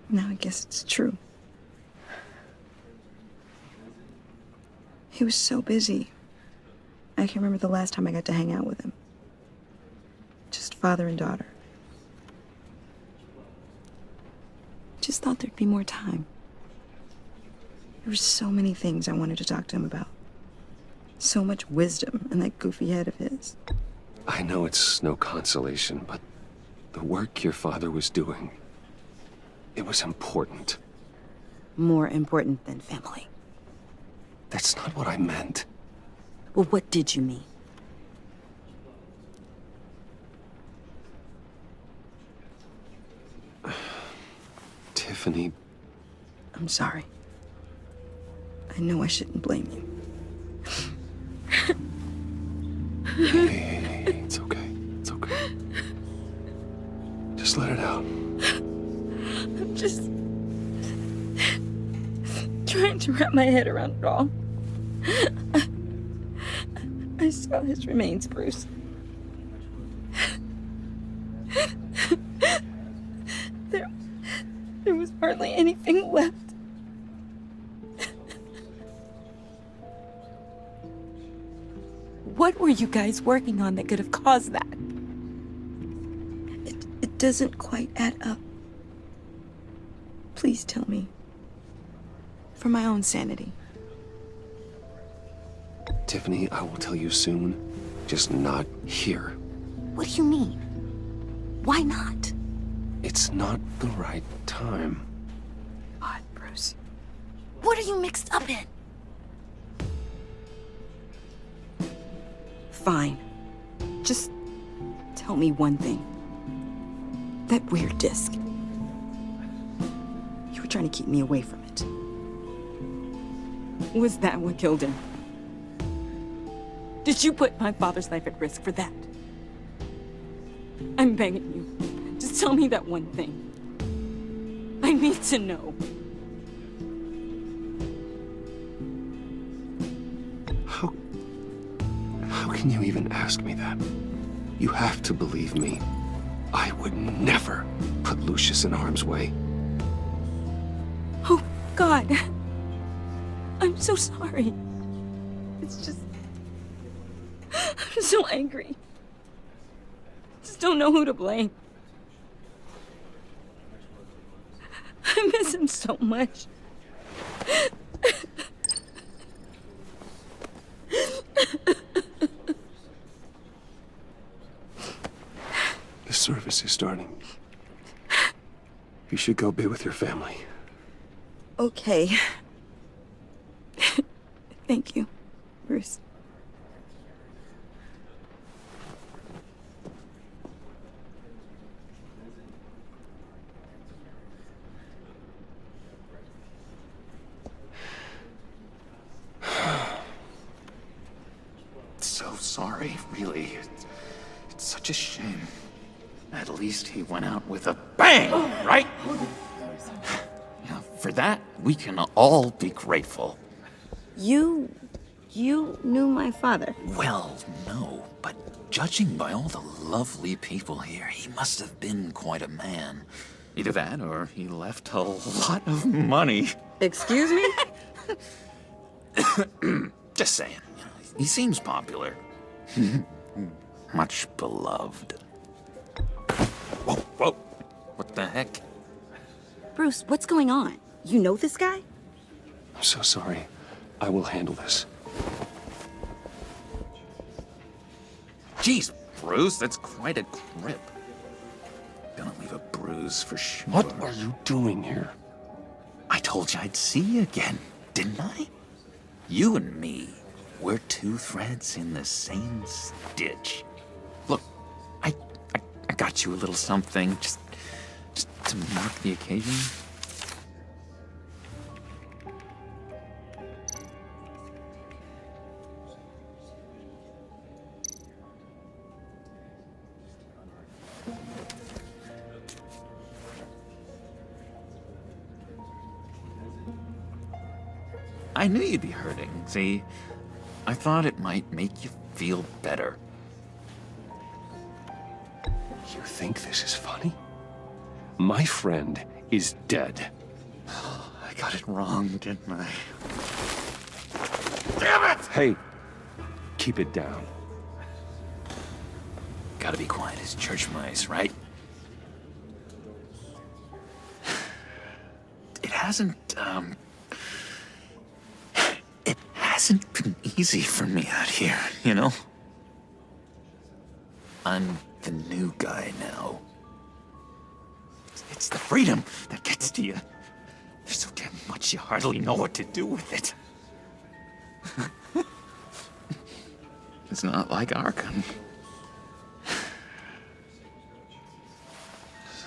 Now I guess it's true. He was so busy. I can't remember the last time I got to hang out with him. Just father and daughter. Just thought there'd be more time. There were so many things I wanted to talk to him about. So much wisdom in that goofy head of his. I know it's no consolation, but the work your father was doing, it was important. More important than family. That's not what I meant. Well, what did you mean? Tiffany. I'm sorry. I know I shouldn't blame you. Hey, it's okay. It's okay. Just let it out. I'm just trying to wrap my head around it all. I saw his remains, Bruce. There was hardly anything left. What were you guys working on that could have caused that? It doesn't quite add up. Please tell me. For my own sanity. Tiffany, I will tell you soon. Just not here. What do you mean? Why not? It's not the right time. God, Bruce. What are you mixed up in? Fine. Just tell tell me one thing. That weird disc. You were trying to keep me away from it. Was that what killed him? Did you put my father's life at risk for that? I'm begging you. Just tell me that one thing. I need to know. How can you even ask me that? You have to believe me. I would never put Lucius in harm's way. Oh, God. I'm so sorry. It's just... I'm so angry. Just don't know who to blame. I miss him so much. The service is starting. You should go be with your family. Okay. Thank you, Bruce. So sorry, really. It's such a shame. At least he went out with a bang, right? Yeah, for that, we can all be grateful. You knew my father? Well, no, but judging by all the lovely people here, he must have been quite a man. Either that, or he left a lot of money. Excuse me? Just saying, you know, he seems popular. Much beloved. Whoa, whoa, what the heck? Bruce, what's going on? You know this guy? I'm so sorry. I will handle this. Jeez, Bruce, that's quite a grip. Gonna leave a bruise for sure. What are you doing here? I told you I'd see you again, didn't I? You and me, we're two threads in the same stitch. Look, I got you a little something, just to mark the occasion. I knew you'd be hurting, see? I thought it might make you feel better. You think this is funny? My friend is dead. I got it wrong, didn't I? Damn it! Hey, keep it down. Gotta be quiet as church mice, right? It hasn't been easy for me out here, you know? I'm the new guy now. It's the freedom that gets to you. There's so damn much you hardly know what to do with it. It's not like Arkham.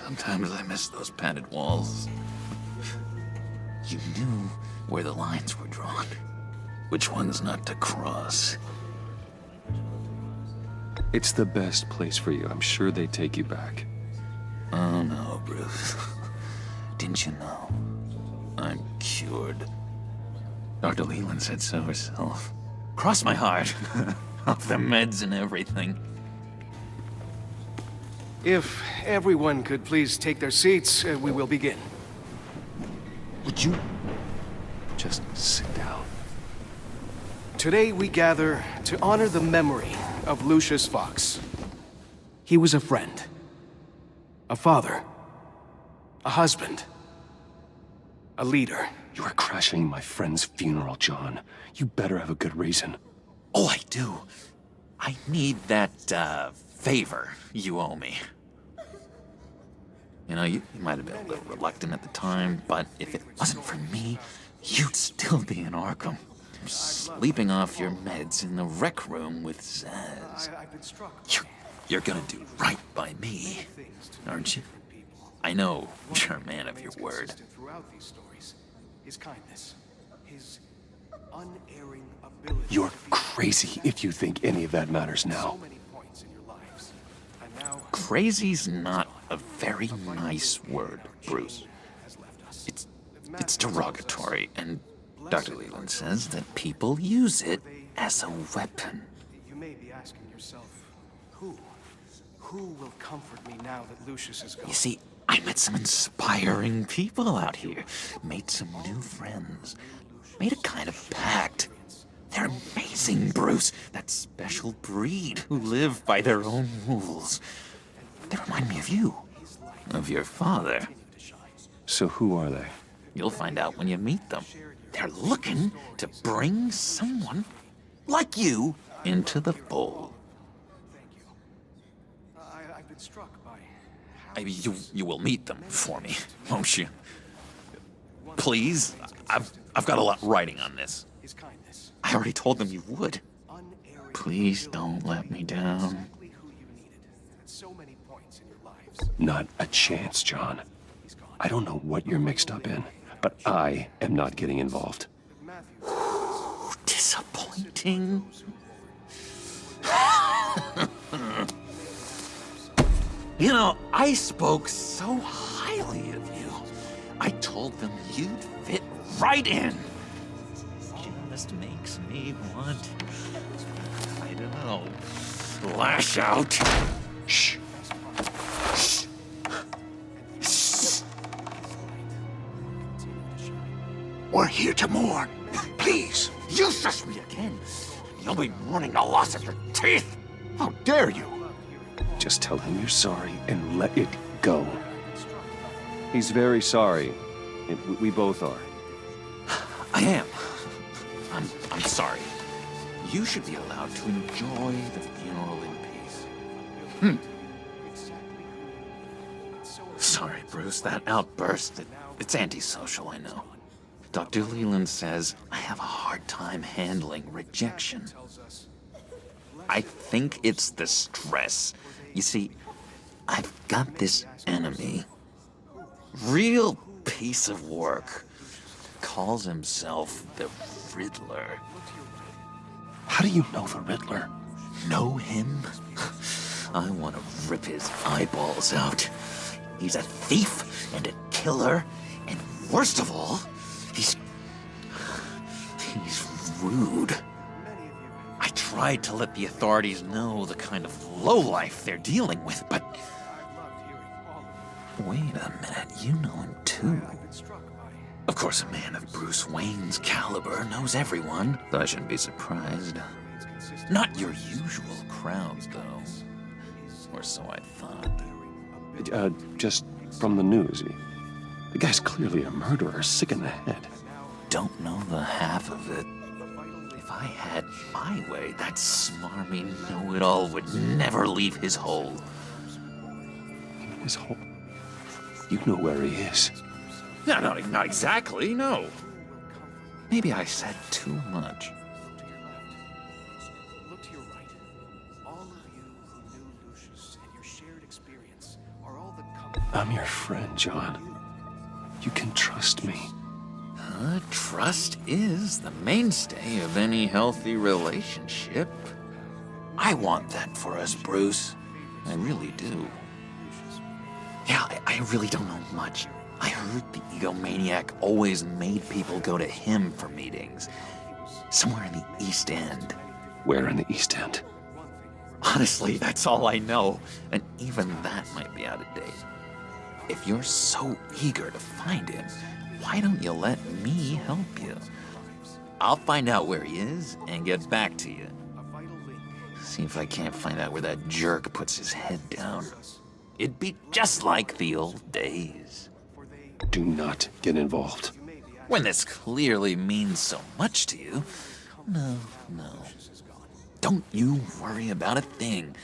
Sometimes I miss those padded walls. You knew where the lines were drawn. Which ones not to cross. It's the best place for you. I'm sure they take you back. Oh no, Bruce. Didn't you know? I'm cured. Dr. Leland said so herself. Cross my heart. Off the meds and everything. If everyone could please take their seats, we will begin. Would you just sit down? Today we gather to honor the memory of Lucius Fox. He was a friend, a father, a husband, a leader. You are crashing my friend's funeral, John. You better have a good reason. Oh, I do. I need that, favor you owe me. You know, you might have been a little reluctant at the time, but if it wasn't for me, you'd still be in Arkham. Sleeping off your meds in the rec room with Zaz. You're gonna do right by me, aren't you? I know you're a man of your word. Throughout these stories, his kindness, his unerring ability. You're crazy if you think any of that matters now. Crazy's not a very nice word, Bruce. It's derogatory, and Dr. Leland says that people use it as a weapon. You may be asking yourself, who will comfort me now that Lucius is gone? You see, I met some inspiring people out here, made some new friends, made a kind of pact. They're amazing, Bruce. That special breed who live by their own rules. They remind me of you, of your father. So who are they? You'll find out when you meet them. They're looking to bring someone like you into the fold. I've been struck by You will meet them for me, won't you? Please, I've got a lot riding on this. I already told them you would. Please don't let me down. Not a chance, John. I don't know what you're mixed up in, but I am not getting involved. Disappointing. You know, I spoke so highly of you. I told them you'd fit right in. Just makes me want, I don't know, lash out. Shh. Shh. Shh. We're here to mourn. Please. You shush me again. You'll be mourning the loss of your teeth. How dare you? Just tell him you're sorry and let it go. He's very sorry. We both are. I am. I'm sorry. You should be allowed to enjoy the funeral in peace. Sorry, Bruce, that outburst, it's antisocial, I know. Dr. Leland says I have a hard time handling rejection. I think it's the stress. You see, I've got this enemy. Real piece of work. Calls himself the Riddler. How do you know the Riddler? Know him? I want to rip his eyeballs out. He's a thief and a killer, and worst of all, he's rude. I tried to let the authorities know the kind of lowlife they're dealing with, but... Wait a minute, you know him too. Of course, a man of Bruce Wayne's caliber knows everyone, so I shouldn't be surprised. Not your usual crowd, though. Or so I thought. Just from the news. The guy's clearly a murderer, sick in the head. Don't know the half of it. If I had my way, that smarmy know-it-all would never leave his hole. His hole? You know where he is. No, not exactly, no. Maybe I said too much. Look to your right. All of you who knew Lucius and your shared experience are all the I'm your friend, John. You can trust me. Trust is the mainstay of any healthy relationship. I want that for us, Bruce. I really do. Yeah, I really don't know much. I heard the egomaniac always made people go to him for meetings. Somewhere in the East End. Where in the East End? Honestly, that's all I know. And even that might be out of date. If you're so eager to find him, why don't you let me help you? I'll find out where he is and get back to you. See if I can't find out where that jerk puts his head down. It'd be just like the old days. Do not get involved. When this clearly means so much to you. No. Don't you worry about a thing.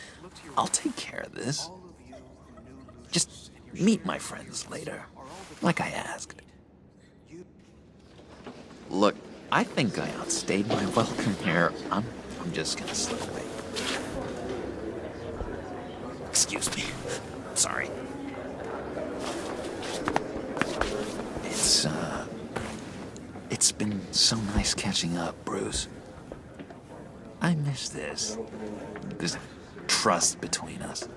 I'll take care of this. Just meet my friends later, like I asked. Look, I think I outstayed my welcome here. I'm just gonna slip away. Excuse me. Sorry. It's been so nice catching up, Bruce. I miss this. This trust between us.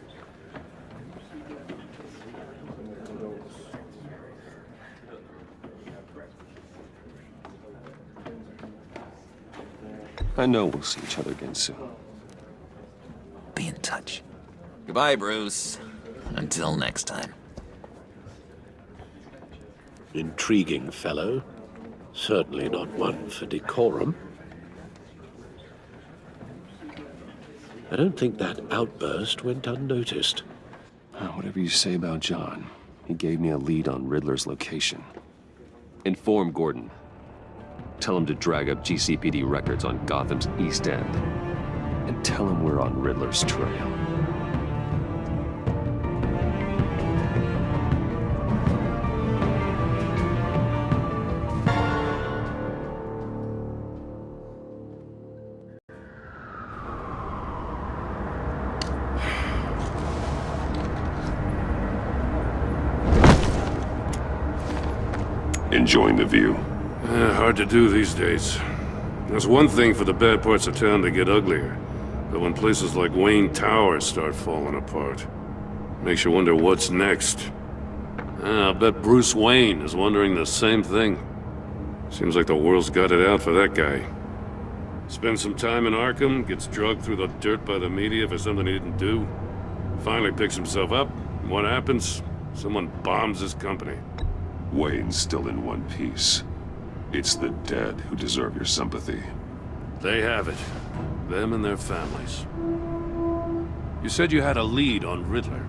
I know we'll see each other again soon. Be in touch. Goodbye, Bruce. Until next time. Intriguing fellow. Certainly not one for decorum. I don't think that outburst went unnoticed. Whatever you say about John, he gave me a lead on Riddler's location. Inform Gordon. Tell him to drag up GCPD records on Gotham's East End. And tell him we're on Riddler's trail. Enjoying the view? Hard to do these days. There's one thing for the bad parts of town to get uglier, but when places like Wayne Tower start falling apart, makes you wonder what's next. I'll bet Bruce Wayne is wondering the same thing. Seems like the world's got it out for that guy. Spends some time in Arkham, gets drugged through the dirt by the media for something he didn't do. Finally picks himself up, and what happens? Someone bombs his company. Wayne's still in one piece. It's the dead who deserve your sympathy. They have it. Them and their families. You said you had a lead on Riddler.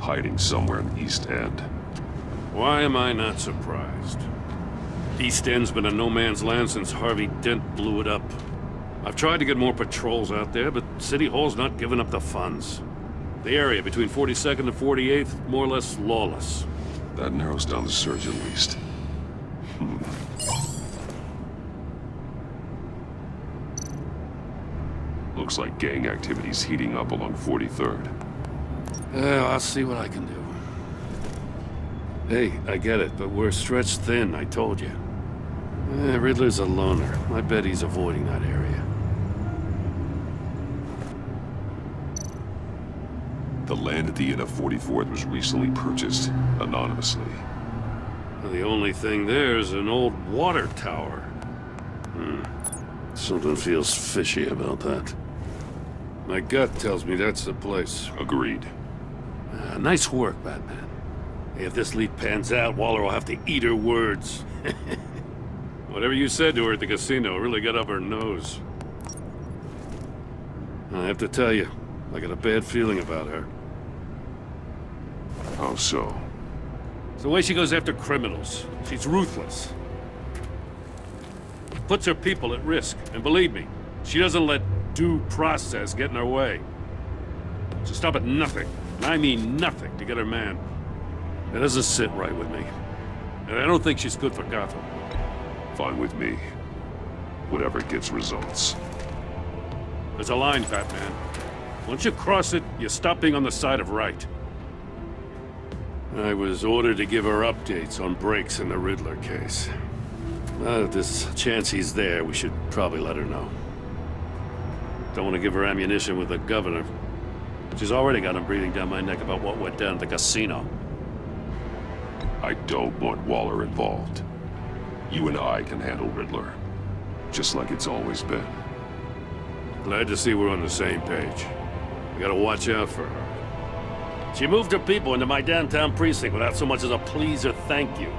Hiding somewhere in the East End. Why am I not surprised? East End's been a no-man's land since Harvey Dent blew it up. I've tried to get more patrols out there, but City Hall's not giving up the funds. The area between 42nd and 48th, more or less lawless. That narrows down the search at least. Looks like gang activity's heating up along 43rd. I'll see what I can do. Hey, I get it, but we're stretched thin, I told you. Riddler's a loner. I bet he's avoiding that area. The land at the end of 44th was recently purchased, anonymously. The only thing there is an old water tower. Something feels fishy about that. My gut tells me that's the place. Agreed. Nice work, Batman. Hey, if this lead pans out, Waller will have to eat her words. Whatever you said to her at the casino really got up her nose. I have to tell you, I got a bad feeling about her. How so? It's the way she goes after criminals. She's ruthless. Puts her people at risk, and believe me, she doesn't let due process get in her way. She'll stop at nothing, and I mean nothing, to get her man. That doesn't sit right with me. And I don't think she's good for Gotham. Fine with me. Whatever gets results. There's a line, Batman. Once you cross it, you stop being on the side of right. I was ordered to give her updates on breaks in the Riddler case. If there's a chance he's there, we should probably let her know. Don't want to give her ammunition with the governor. She's already got him breathing down my neck about what went down at the casino. I don't want Waller involved. You and I can handle Riddler. Just like it's always been. Glad to see we're on the same page. We gotta watch out for her. She moved her people into my downtown precinct without so much as a please or thank you.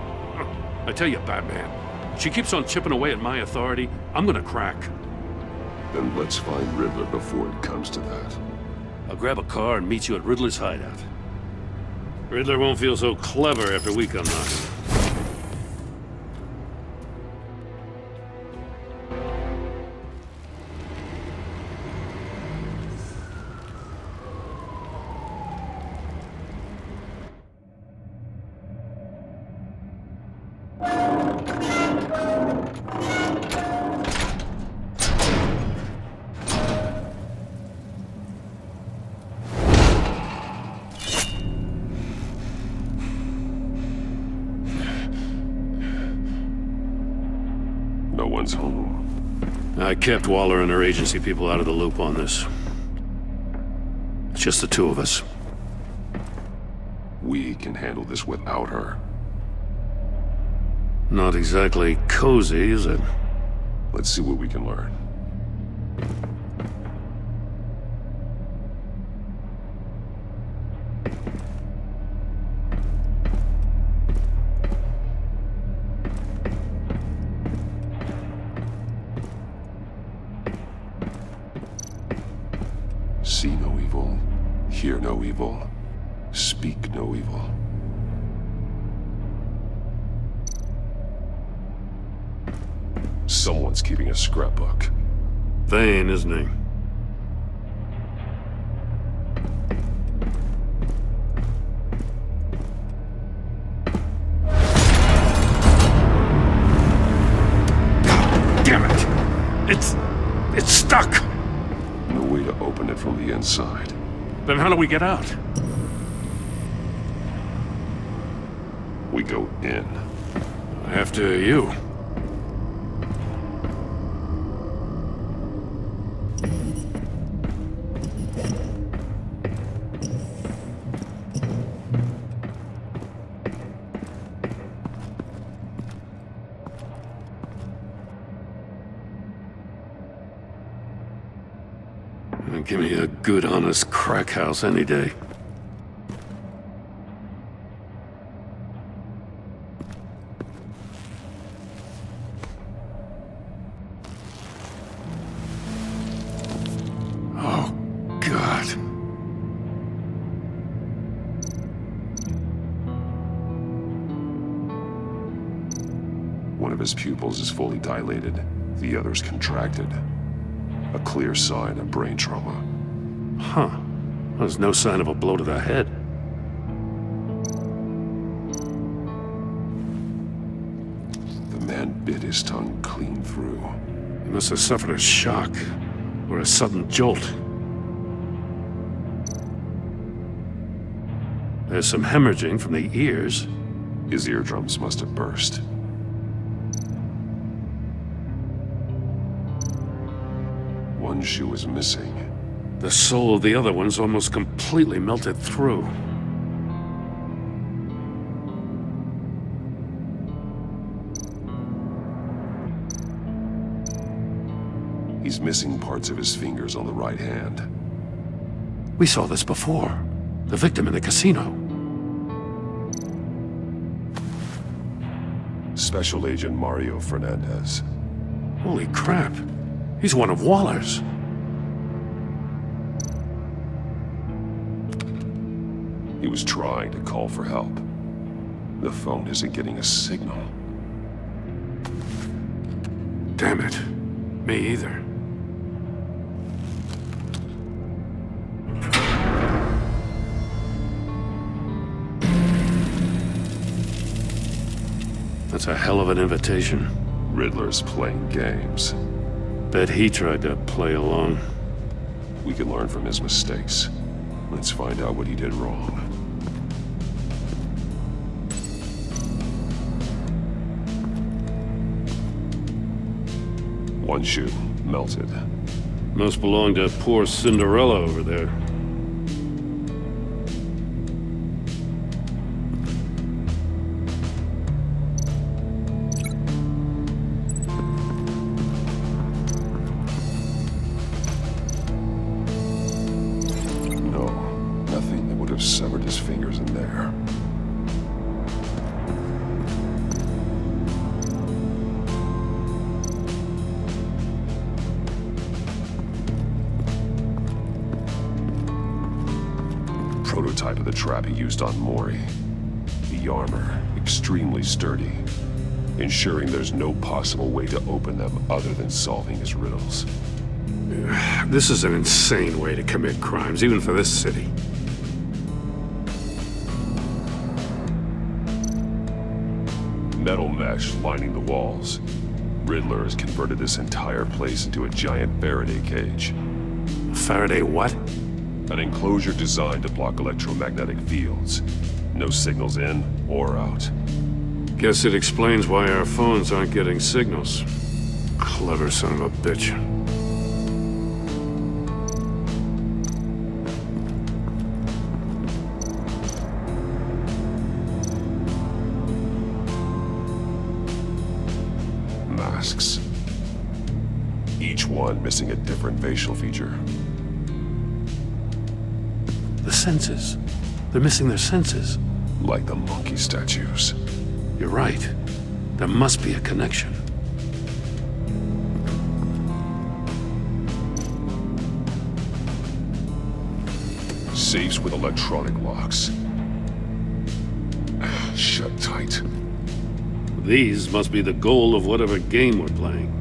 I tell you, Batman, she keeps on chipping away at my authority, I'm gonna crack. Then let's find Riddler before it comes to that. I'll grab a car and meet you at Riddler's hideout. Riddler won't feel so clever after we come knocking. Everyone's home. I kept Waller and her agency people out of the loop on this. It's just the two of us. We can handle this without her. Not exactly cozy, is it? Let's see what we can learn. See no evil, hear no evil, speak no evil. Someone's keeping a scrapbook. Vain, isn't he? Damn it! It's stuck! No way to open it from the inside. Then how do we get out? We go in. After you. Give me a good, honest crack house any day. Oh, God. One of his pupils is fully dilated, the other's contracted. A clear sign of brain trauma. Huh. There's no sign of a blow to the head. The man bit his tongue clean through. He must have suffered a shock or a sudden jolt. There's some hemorrhaging from the ears. His eardrums must have burst. One shoe is missing. The sole of the other one's almost completely melted through. He's missing parts of his fingers on the right hand. We saw this before. The victim in the casino. Special Agent Mario Fernandez. Holy crap. He's one of Waller's. He was trying to call for help. The phone isn't getting a signal. Damn it. Me either. That's a hell of an invitation. Riddler's playing games. Bet he tried to play along. We can learn from his mistakes. Let's find out what he did wrong. One shoe, melted. Must belong to poor Cinderella over there. Severed his fingers in there. Prototype of the trap he used on Mori. The armor, extremely sturdy, ensuring there's no possible way to open them other than solving his riddles. This is an insane way to commit crimes, even for this city. Metal mesh lining the walls. Riddler has converted this entire place into a giant Faraday cage. Faraday what? An enclosure designed to block electromagnetic fields. No signals in or out. Guess it explains why our phones aren't getting signals. Clever son of a bitch. Masks. Each one missing a different facial feature. The senses. They're missing their senses. Like the monkey statues. You're right. There must be a connection. Safes with electronic locks. Shut tight. These must be the goal of whatever game we're playing.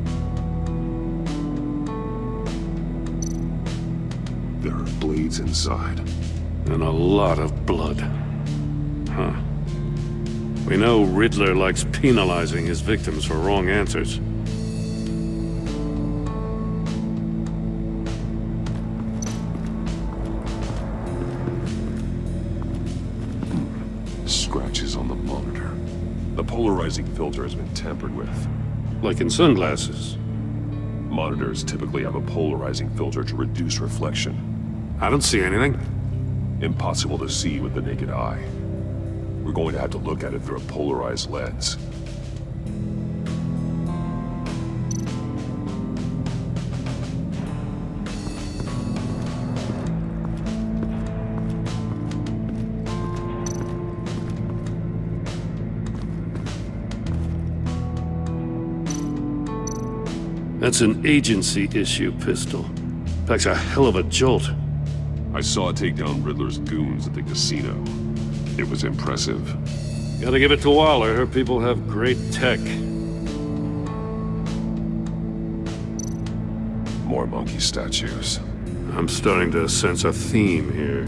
There are blades inside. And a lot of blood. Huh. We know Riddler likes penalizing his victims for wrong answers. Scratches on the monitor. The polarizing filter has been tampered with. Like in sunglasses. Monitors typically have a polarizing filter to reduce reflection. I don't see anything. Impossible to see with the naked eye. We're going to have to look at it through a polarized lens. That's an agency issue pistol. Packs a hell of a jolt. I saw it take down Riddler's goons at the casino. It was impressive. Gotta give it to Waller. Her people have great tech. More monkey statues. I'm starting to sense a theme here.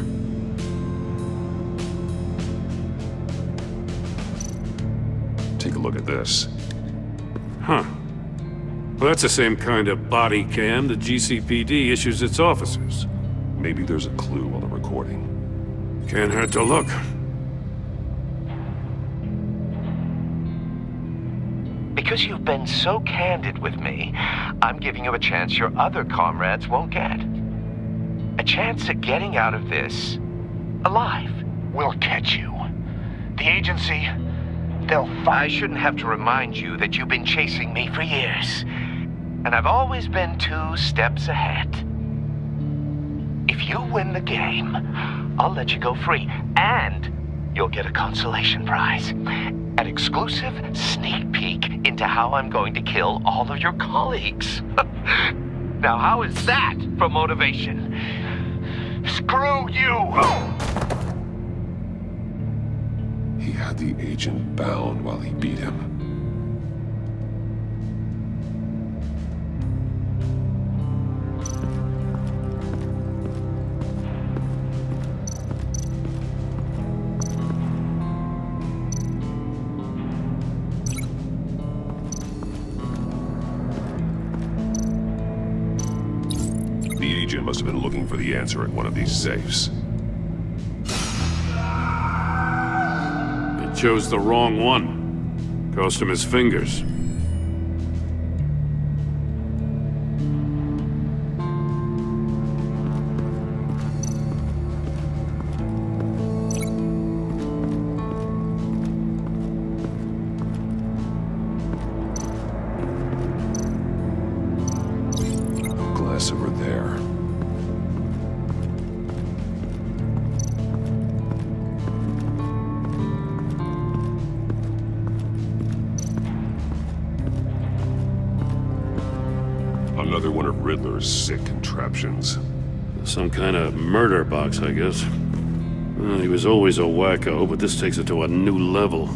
Take a look at this. Huh. Well, that's the same kind of body cam the GCPD issues its officers. Maybe there's a clue on the recording. Can't hurt to look. Because you've been so candid with me, I'm giving you a chance your other comrades won't get. A chance at getting out of this alive. We'll catch you. The agency, they'll find... I shouldn't have to remind you that you've been chasing me for years. And I've always been 2 steps ahead. If you win the game, I'll let you go free. And you'll get a consolation prize. An exclusive sneak peek into how I'm going to kill all of your colleagues. Now, how is that for motivation? Screw you! He had the agent bound while he beat him. Must have been looking for the answer in one of these safes. He chose the wrong one. Cost him his fingers. Glass over there. Another one of Riddler's sick contraptions. Some kind of murder box, I guess. Well, he was always a wacko, but this takes it to a new level.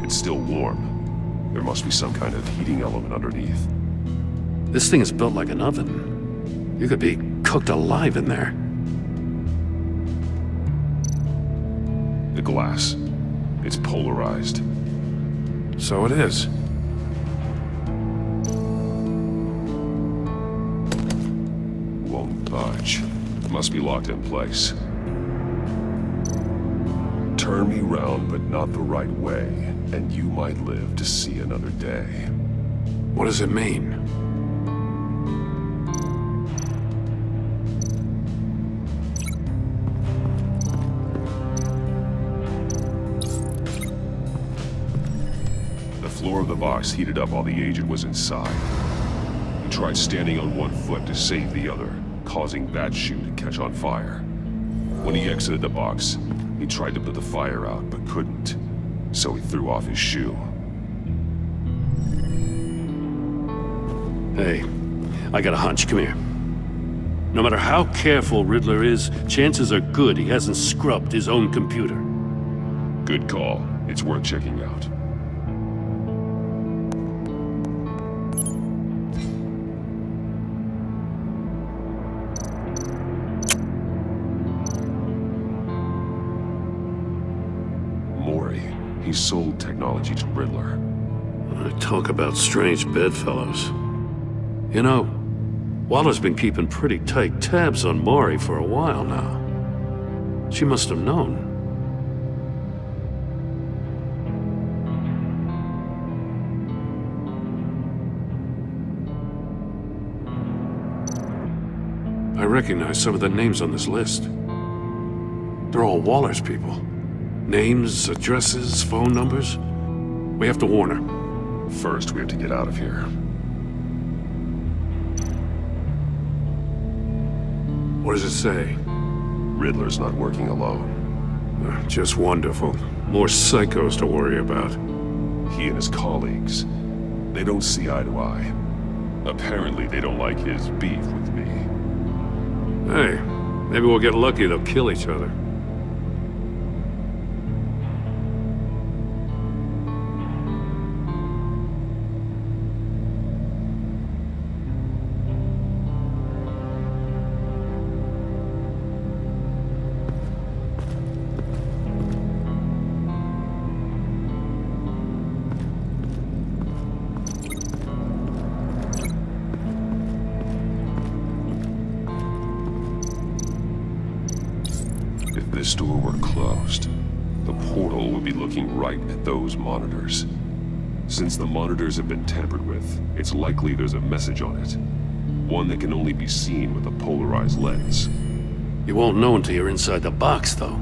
It's still warm. There must be some kind of heating element underneath. This thing is built like an oven. You could be cooked alive in there. The glass. It's polarized. So it is. Won't budge. Must be locked in place. Turn Turn me round, but not the right way, and you might live to see another day. What does it mean? The floor of the box heated up while the agent was inside. He tried standing on one foot to save the other, causing that shoe to catch on fire. When he exited the box, he tried to put the fire out, but couldn't, so he threw off his shoe. Hey, I got a hunch. Come here. No matter how careful Riddler is, chances are good he hasn't scrubbed his own computer. Good call. It's worth checking out. He sold technology to Riddler. Talk about strange bedfellows. You know, Waller's been keeping pretty tight tabs on Maury for a while now. She must have known. I recognize some of the names on this list. They're all Waller's people. Names, addresses, phone numbers. We have to warn her. First, we have to get out of here. What does it say? Riddler's not working alone. Just wonderful. More psychos to worry about. He and his colleagues, they don't see eye to eye. Apparently, they don't like his beef with me. Hey, maybe we'll get lucky they'll kill each other. If this door were closed, the portal would be looking right at those monitors. Since the monitors have been tampered with, it's likely there's a message on it. One that can only be seen with a polarized lens. You won't know until you're inside the box, though.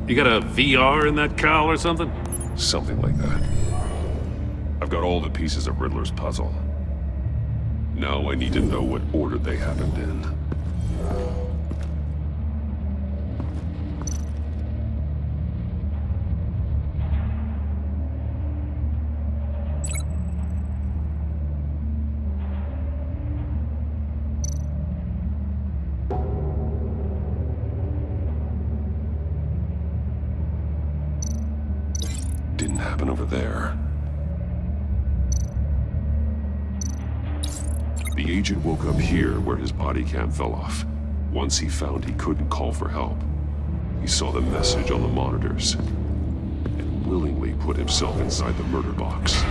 You got a VR in that cowl or something? Something like that. I've got all the pieces of Riddler's puzzle. Now I need to know what order they happened in. Didn't happen over there. The agent woke up here where his body cam fell off. Once he found he couldn't call for help, he saw the message on the monitors and willingly put himself inside the murder box.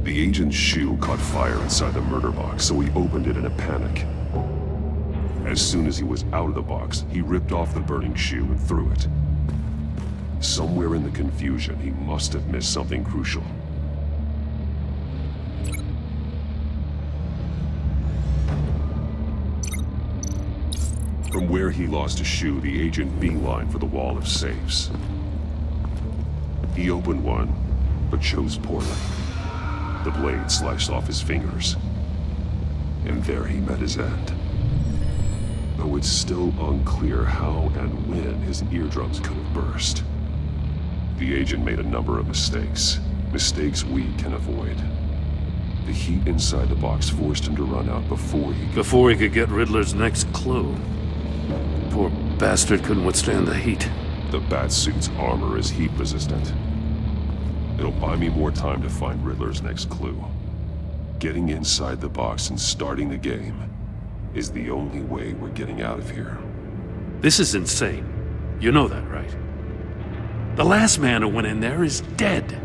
The agent's shoe caught fire inside the murder box, so he opened it in a panic. As soon as he was out of the box, he ripped off the burning shoe and threw it. Somewhere in the confusion, he must have missed something crucial. From where he lost a shoe, the agent beelined for the wall of safes. He opened one, but chose poorly. The blade sliced off his fingers. And there he met his end. Though it's still unclear how and when his eardrums could have burst. The agent made a number of mistakes. Mistakes we can avoid. The heat inside the box forced him to run out before he could get Riddler's next clue. Poor bastard couldn't withstand the heat. The Batsuit's armor is heat resistant. It'll buy me more time to find Riddler's next clue. Getting inside the box and starting the game is the only way we're getting out of here. This is insane. You know that, right? The last man who went in there is dead.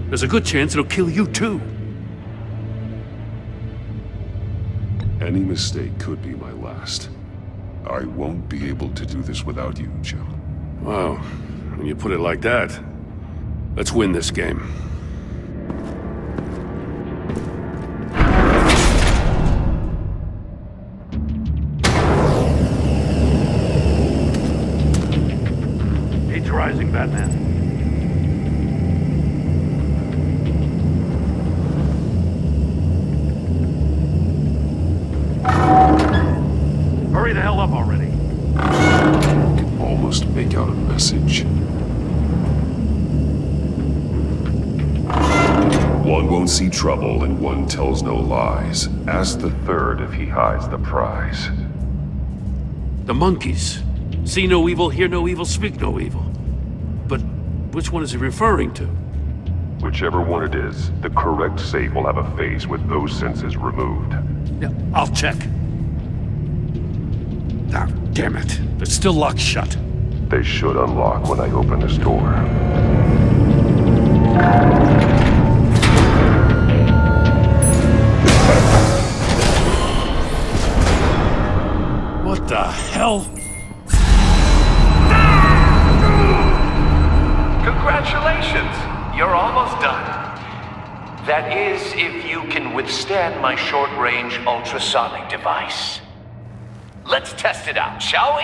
There's a good chance it'll kill you too. Any mistake could be my last. I won't be able to do this without you, Jim. Wow, when you put it like that, let's win this game. Heat's rising, Batman. Hurry the hell up already. Almost make out a message. One won't see trouble and one tells no lies. Ask the third if he hides the prize. The monkeys. See no evil, hear no evil, speak no evil. But which one is he referring to? Whichever one it is, the correct safe will have a face with those senses removed. Yeah, I'll check. Ah, damn it. They're still locked shut. They should unlock when I open this door. What the hell? Congratulations! You're almost done. That is, if you can withstand my short-range ultrasonic device. Let's test it out, shall we?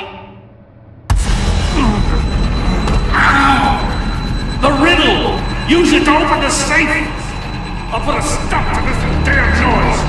The riddle! Use it to open the safe! I'll put a stop to this damn noise!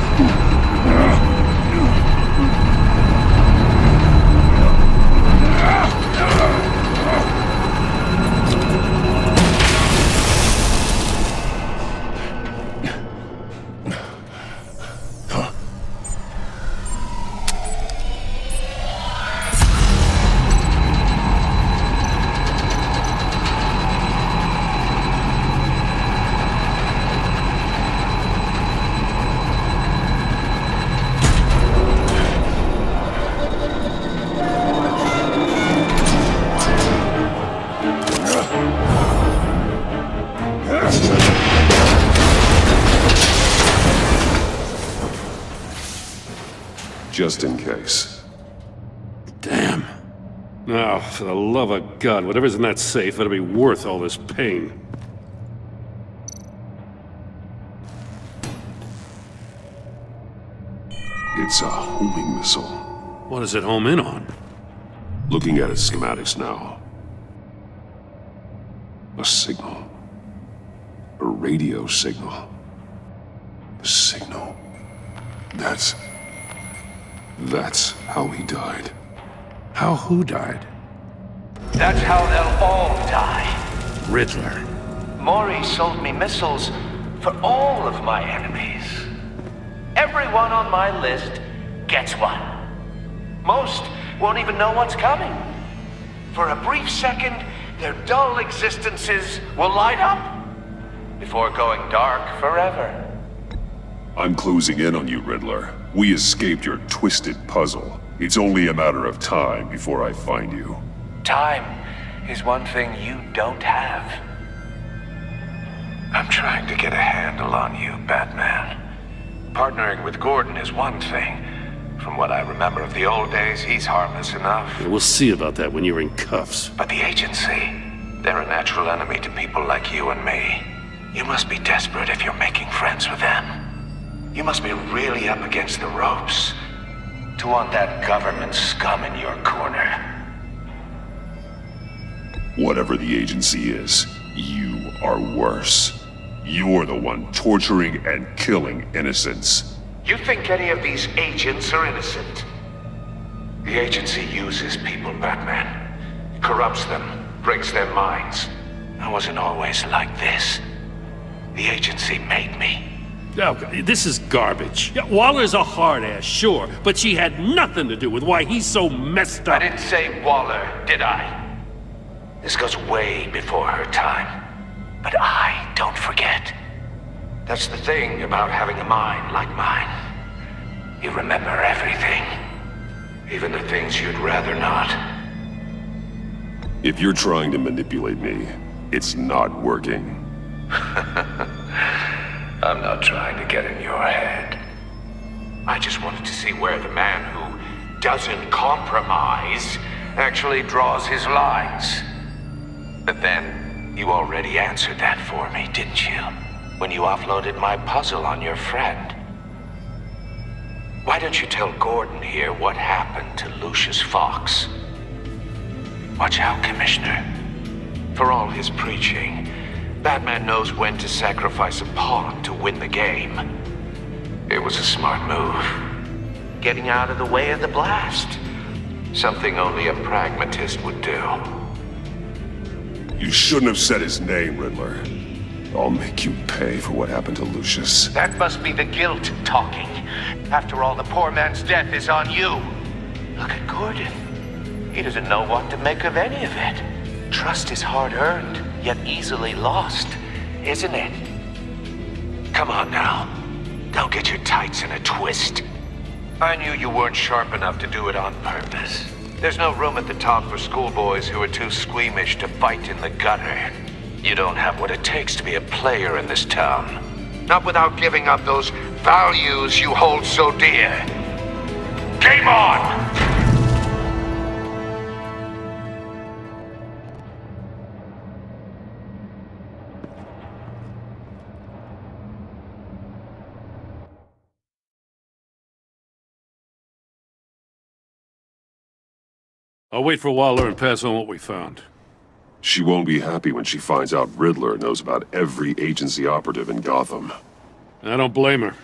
Just in case. Damn. Now, for the love of God, whatever's in that safe better be worth all this pain. It's a homing missile. What does it home in on? Looking at its schematics now. A signal. A radio signal. A signal. That's how he died. How who died? That's how they'll all die. Riddler. Maury sold me missiles for all of my enemies. Everyone on my list gets one. Most won't even know what's coming. For a brief second, their dull existences will light up before going dark forever. I'm closing in on you, Riddler. We escaped your twisted puzzle. It's only a matter of time before I find you. Time is one thing you don't have. I'm trying to get a handle on you, Batman. Partnering with Gordon is one thing. From what I remember of the old days, he's harmless enough. Yeah, we'll see about that when you're in cuffs. But the agency, they're a natural enemy to people like you and me. You must be desperate if you're making friends with them. You must be really up against the ropes to want that government scum in your corner. Whatever the agency is, you are worse. You're the one torturing and killing innocents. You think any of these agents are innocent? The agency uses people, Batman. Corrupts them, breaks their minds. I wasn't always like this. The agency made me. Oh, this is garbage. Yeah, Waller's a hard-ass, sure, but she had nothing to do with why he's so messed up. I didn't say Waller, did I? This goes way before her time. But I don't forget. That's the thing about having a mind like mine. You remember everything. Even the things you'd rather not. If you're trying to manipulate me, it's not working. I'm not trying to get in your head. I just wanted to see where the man who doesn't compromise actually draws his lines. But then, you already answered that for me, didn't you? When you offloaded my puzzle on your friend. Why don't you tell Gordon here what happened to Lucius Fox? Watch out, Commissioner. For all his preaching, Batman knows when to sacrifice a pawn to win the game. It was a smart move. Getting out of the way of the blast. Something only a pragmatist would do. You shouldn't have said his name, Riddler. I'll make you pay for what happened to Lucius. That must be the guilt talking. After all, the poor man's death is on you. Look at Gordon. He doesn't know what to make of any of it. Trust is hard-earned, yet easily lost, isn't it? Come on now. Don't get your tights in a twist. I knew you weren't sharp enough to do it on purpose. There's no room at the top for schoolboys who are too squeamish to fight in the gutter. You don't have what it takes to be a player in this town. Not without giving up those values you hold so dear. Game on! I'll wait for Waller and pass on what we found. She won't be happy when she finds out Riddler knows about every agency operative in Gotham. I don't blame her.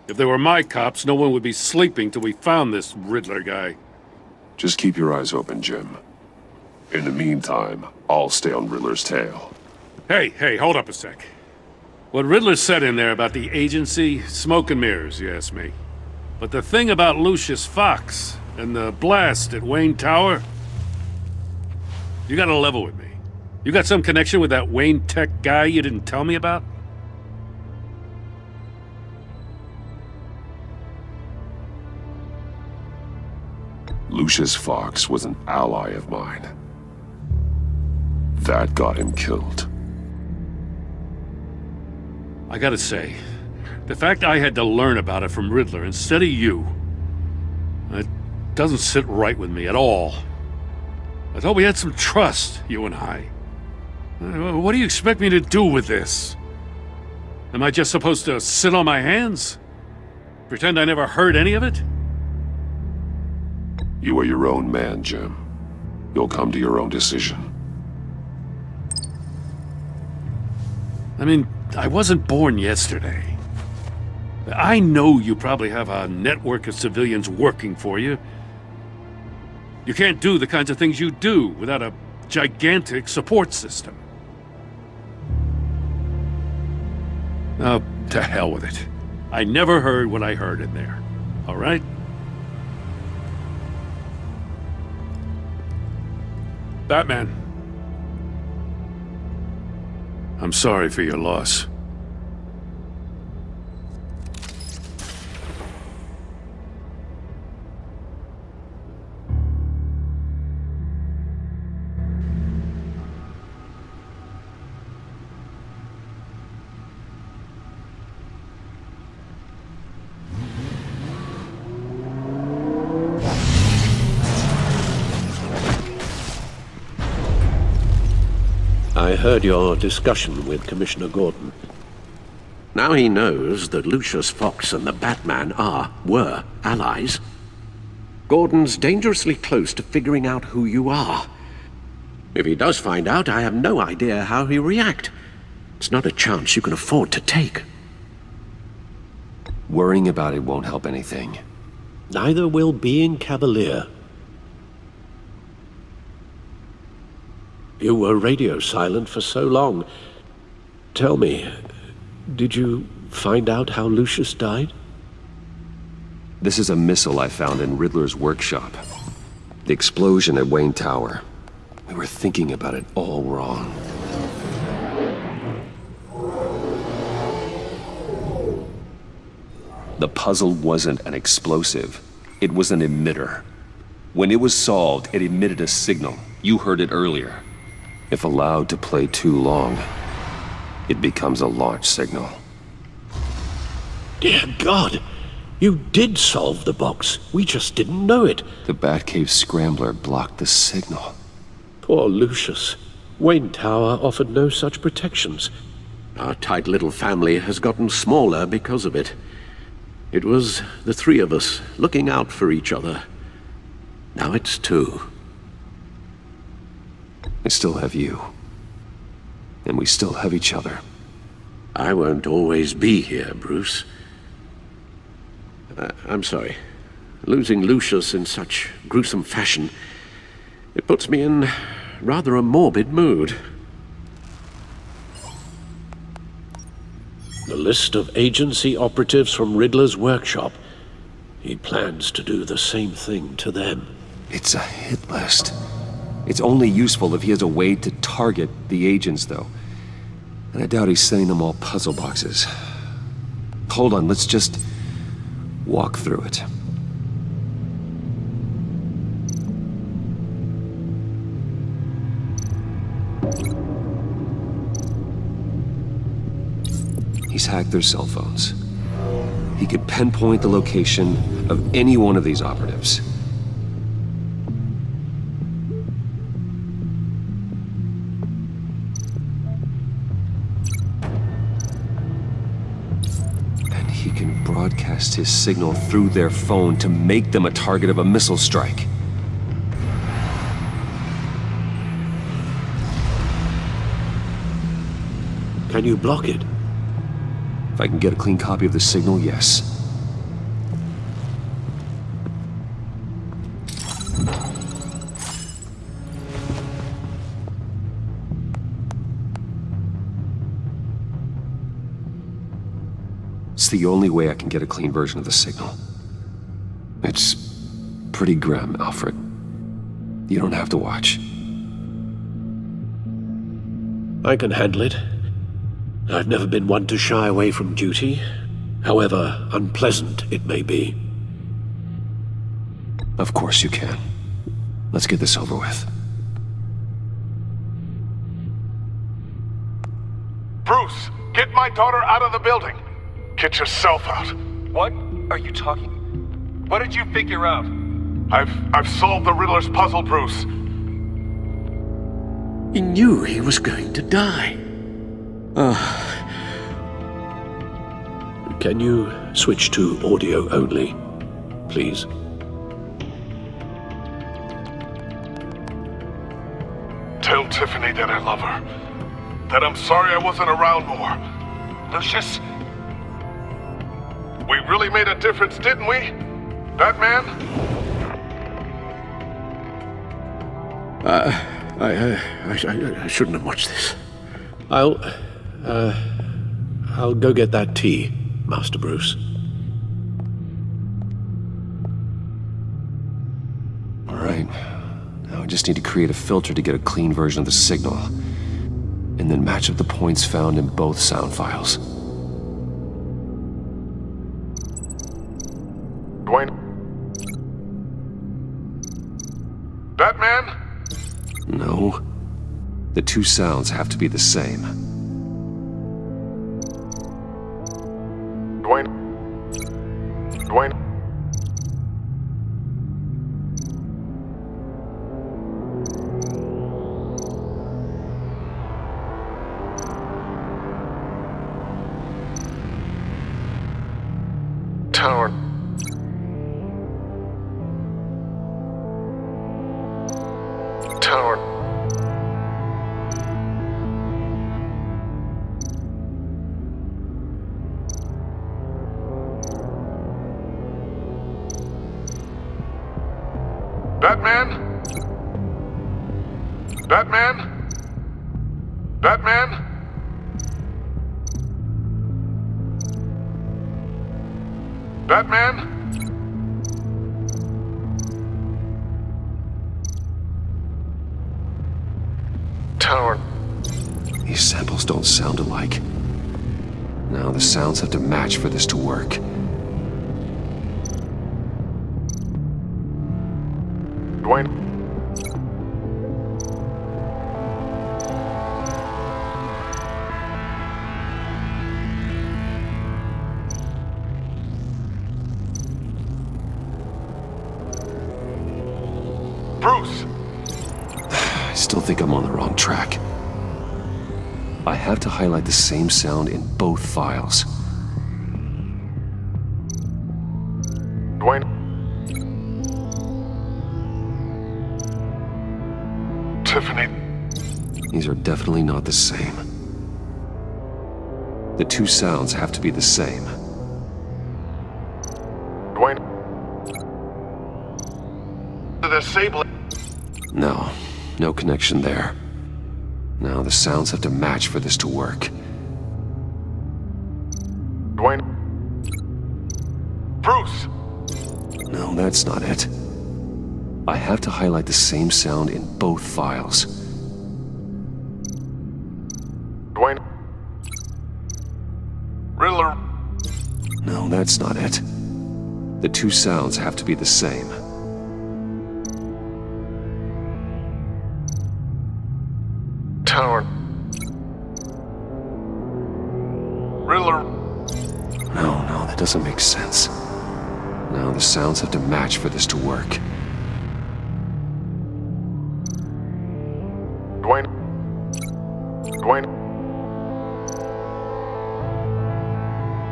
If they were my cops, no one would be sleeping till we found this Riddler guy. Just keep your eyes open, Jim. In the meantime, I'll stay on Riddler's tail. Hey, hold up a sec. What Riddler said in there about the agency, smoke and mirrors, you ask me. But the thing about Lucius Fox and the blast at Wayne Tower, you gotta level with me. You got some connection with that Wayne Tech guy you didn't tell me about? Lucius Fox was an ally of mine. That got him killed. I gotta say, the fact I had to learn about it from Riddler instead of you, it doesn't sit right with me at all. I thought we had some trust, you and I. What do you expect me to do with this? Am I just supposed to sit on my hands? Pretend I never heard any of it? You are your own man, Jim. You'll come to your own decision. I mean, I wasn't born yesterday. I know you probably have a network of civilians working for you. You can't do the kinds of things you do without a gigantic support system. Oh, to hell with it. I never heard what I heard in there. All right? Batman. I'm sorry for your loss. I heard your discussion with Commissioner Gordon. Now he knows that Lucius Fox and the Batman were allies. Gordon's dangerously close to figuring out who you are. If he does find out, I have no idea how he'll react. It's not a chance you can afford to take. Worrying about it won't help anything. Neither will being cavalier. You were radio silent for so long. Tell me, did you find out how Lucius died? This is a missile I found in Riddler's workshop. The explosion at Wayne Tower. We were thinking about it all wrong. The puzzle wasn't an explosive. It was an emitter. When it was solved, it emitted a signal. You heard it earlier. If allowed to play too long, it becomes a launch signal. Dear God! You did solve the box. We just didn't know it. The Batcave scrambler blocked the signal. Poor Lucius. Wayne Tower offered no such protections. Our tight little family has gotten smaller because of it. It was the three of us looking out for each other. Now it's two. I still have you. And we still have each other. I won't always be here, Bruce. I'm sorry. Losing Lucius in such gruesome fashion, it puts me in rather a morbid mood. The list of agency operatives from Riddler's workshop. He plans to do the same thing to them. It's a hit list. It's only useful if he has a way to target the agents, though. And I doubt he's sending them all puzzle boxes. Hold on, let's just walk through it. He's hacked their cell phones. He could pinpoint the location of any one of these operatives. And he can broadcast his signal through their phone to make them a target of a missile strike. Can you block it? If I can get a clean copy of the signal, yes. It's the only way I can get a clean version of the signal. It's pretty grim, Alfred. You don't have to watch. I can handle it. I've never been one to shy away from duty, however unpleasant it may be. Of course you can. Let's get this over with. Bruce, get my daughter out of the building. Get yourself out. What are you talking? What did you figure out? I've solved the Riddler's puzzle, Bruce. He knew he was going to die. Can you switch to audio only, please? Tell Tiffany that I love her. That I'm sorry I wasn't around more. Lucius? We really made a difference, didn't we? Batman? I shouldn't have watched this. I'll go get that tea, Master Bruce. All right. Now I just need to create a filter to get a clean version of the signal, and then match up the points found in both sound files. Dwayne? Batman? No. The two sounds have to be the same. Dwayne? Tower. Tower. Batman? Batman? Batman? Batman? Tower. These samples don't sound alike. Now the sounds have to match for this to work. Dwayne? think I'm on the wrong track. I have to highlight the same sound in both files. Dwayne. Tiffany. These are definitely not the same. The two sounds have to be the same. Dwayne. The sable. No, no connection there. Now the sounds have to match for this to work. Dwayne. Bruce. No, that's not it. I have to highlight the same sound in both files. Dwayne. Riddler. No, that's not it. The two sounds have to be the same. Tower. Riddler. No, that doesn't make sense. Now the sounds have to match for this to work. Dwayne. Dwayne.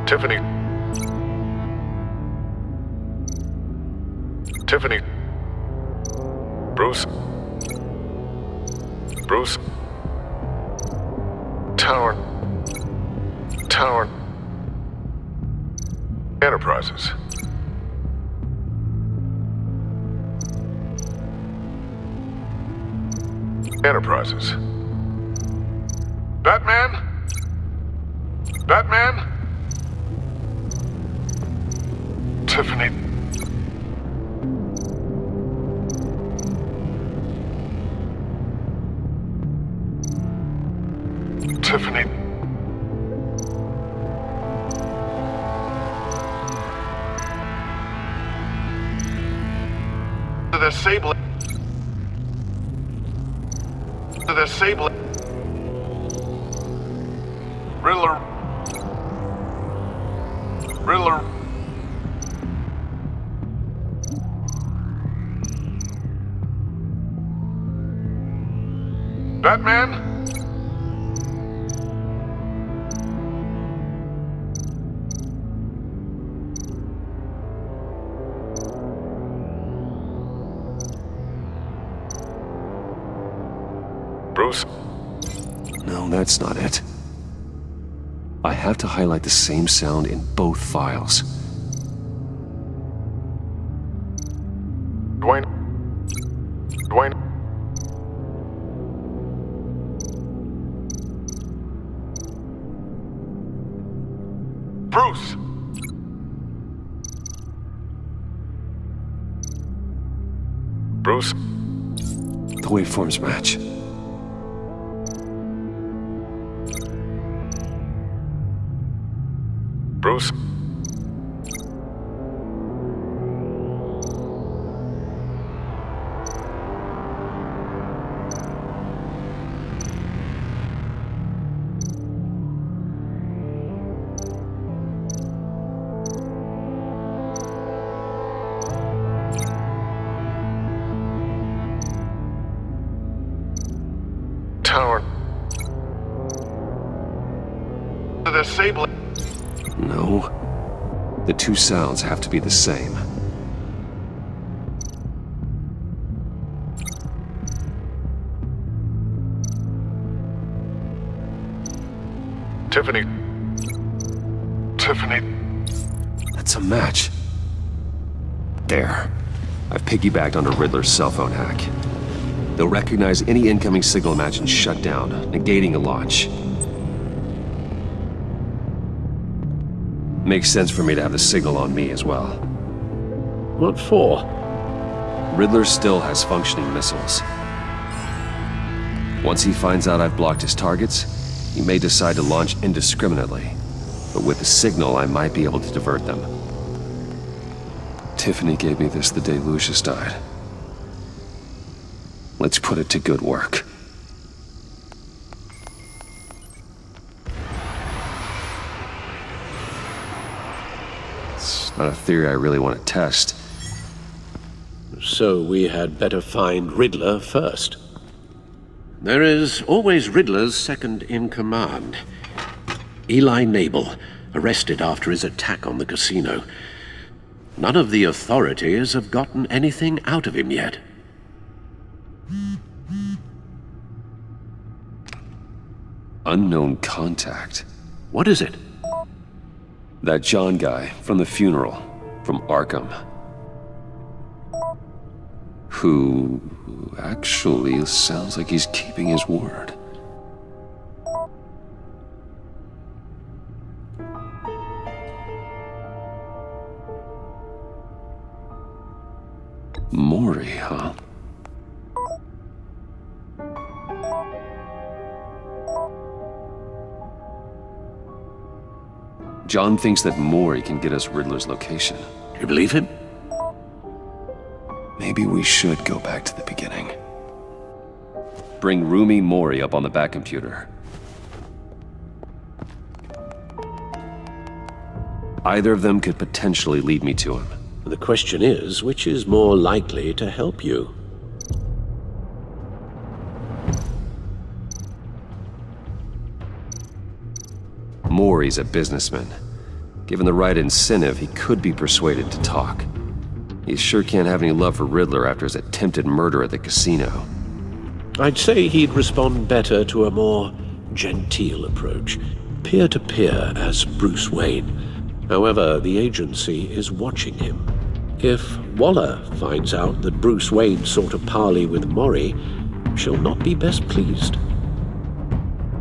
Tiffany. Tiffany. Bruce. Bruce. Tower. Tower. Enterprises. Enterprises. Batman? Batman? Tiffany. Tiffany. The sable. The sable. Riddler. Riddler. Batman? Bruce? No, that's not it. I have to highlight the same sound in both files. Dwayne? Dwayne? Bruce! Bruce? The waveforms match. Bruce? Tower. The sable. No. The two sounds have to be the same. Tiffany. Tiffany. That's a match. There. I've piggybacked onto Riddler's cell phone hack. They'll recognize any incoming signal match and shut down, negating a launch. Makes sense for me to have the signal on me as well. What for? Riddler still has functioning missiles. Once he finds out I've blocked his targets, he may decide to launch indiscriminately. But with the signal, I might be able to divert them. Tiffany gave me this the day Lucius died. Let's put it to good work. It's not a theory I really want to test. So we had better find Riddler first. There is always Riddler's second-in-command. Eli Nabel, arrested after his attack on the casino. None of the authorities have gotten anything out of him yet. Unknown contact. What is it? That John guy from the funeral, from Arkham. Who actually sounds like he's keeping his word. Maury, huh? John thinks that Maury can get us Riddler's location. You believe him? Maybe we should go back to the beginning. Bring Roomy Maury up on the back computer. Either of them could potentially lead me to him. The question is, which is more likely to help you? Maury's a businessman. Given the right incentive, he could be persuaded to talk. He sure can't have any love for Riddler after his attempted murder at the casino. I'd say he'd respond better to a more genteel approach, peer-to-peer as Bruce Wayne. However, the agency is watching him. If Waller finds out that Bruce Wayne sought a parley with Maury, she'll not be best pleased.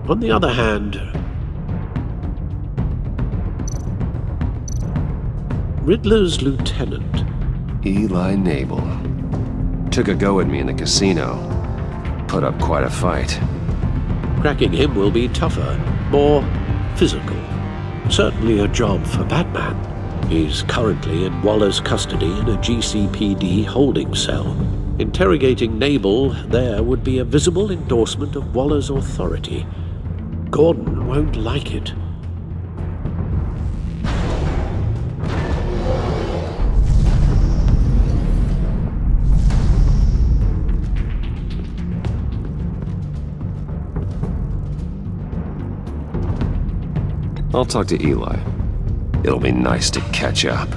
On the other hand, Riddler's lieutenant, Eli Nabel, took a go at me in the casino. Put up quite a fight. Cracking him will be tougher, more physical. Certainly a job for Batman. He's currently in Waller's custody in a GCPD holding cell. Interrogating Nabel there would be a visible endorsement of Waller's authority. Gordon won't like it. I'll talk to Eli. It'll be nice to catch up.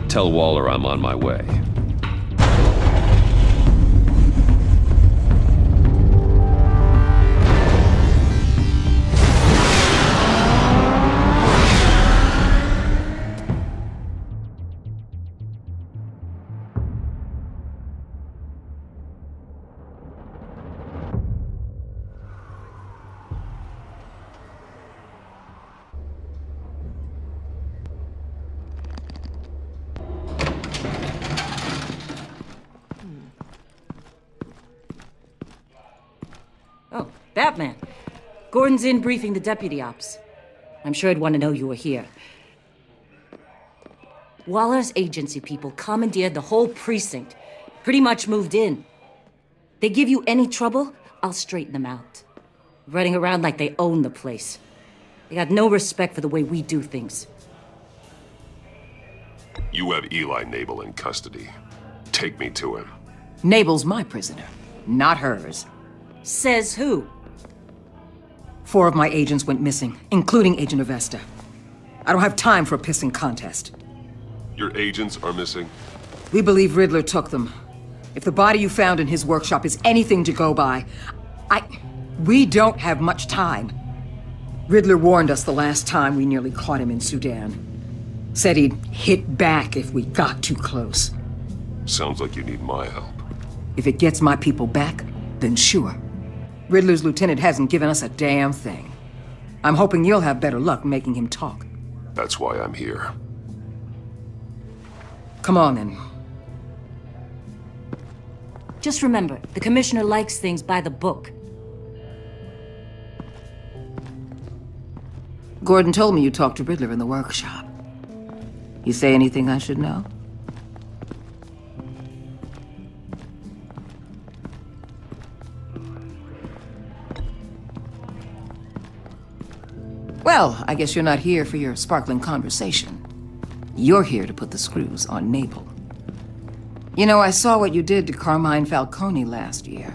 Tell Waller I'm on my way. Oh, Batman. Gordon's in briefing the deputy ops. I'm sure I'd want to know you were here. Waller's agency people commandeered the whole precinct. Pretty much moved in. They give you any trouble, I'll straighten them out. Running around like they own the place. They got no respect for the way we do things. You have Eli Nabel in custody. Take me to him. Nabel's my prisoner, not hers. Says who? 4 of my agents went missing, including Agent Avesta. I don't have time for a pissing contest. Your agents are missing? We believe Riddler took them. If the body you found in his workshop is anything to go by, we don't have much time. Riddler warned us the last time we nearly caught him in Sudan. Said he'd hit back if we got too close. Sounds like you need my help. If it gets my people back, then sure. Riddler's lieutenant hasn't given us a damn thing. I'm hoping you'll have better luck making him talk. That's why I'm here. Come on, then. Just remember, the commissioner likes things by the book. Gordon told me you talked to Riddler in the workshop. You say anything I should know? Well, I guess you're not here for your sparkling conversation. You're here to put the screws on Nabel. You know, I saw what you did to Carmine Falcone last year.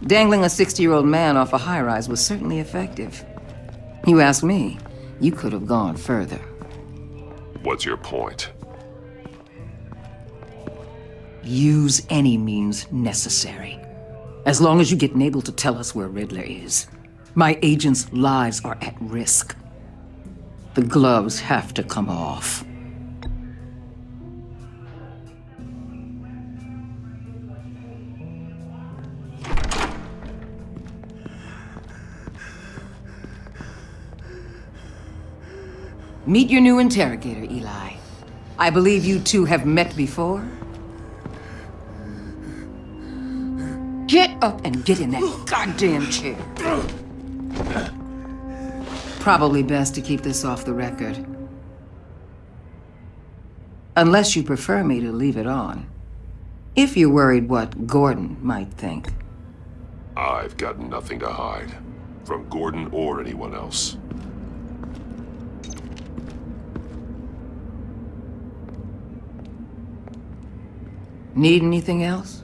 Dangling a 60-year-old man off a high-rise was certainly effective. You ask me, you could have gone further. What's your point? Use any means necessary. As long as you get able to tell us where Riddler is. My agents' lives are at risk. The gloves have to come off. Meet your new interrogator, Eli. I believe you two have met before. Get up and get in that goddamn chair. Probably best to keep this off the record. Unless you prefer me to leave it on. If you're worried what Gordon might think. I've got nothing to hide. From Gordon or anyone else. Need anything else?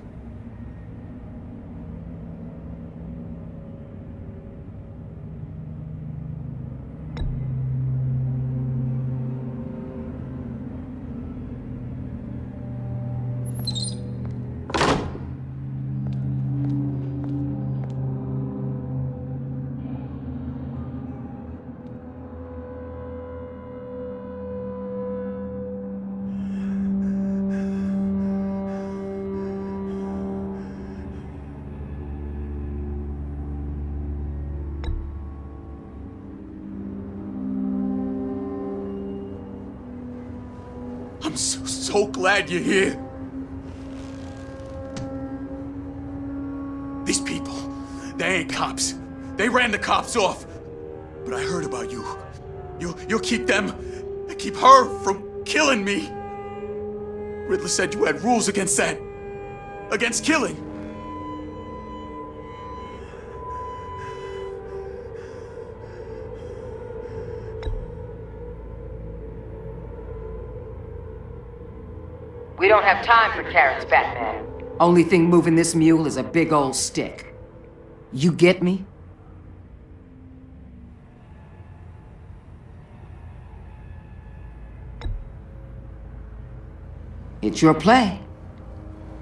I'm so glad you're here. These people, they ain't cops. They ran the cops off. But I heard about you. You'll keep them, keep her from killing me. Riddler said you had rules against that. Against killing. We don't have time for carrots, Batman. Only thing moving this mule is a big old stick. You get me? It's your play.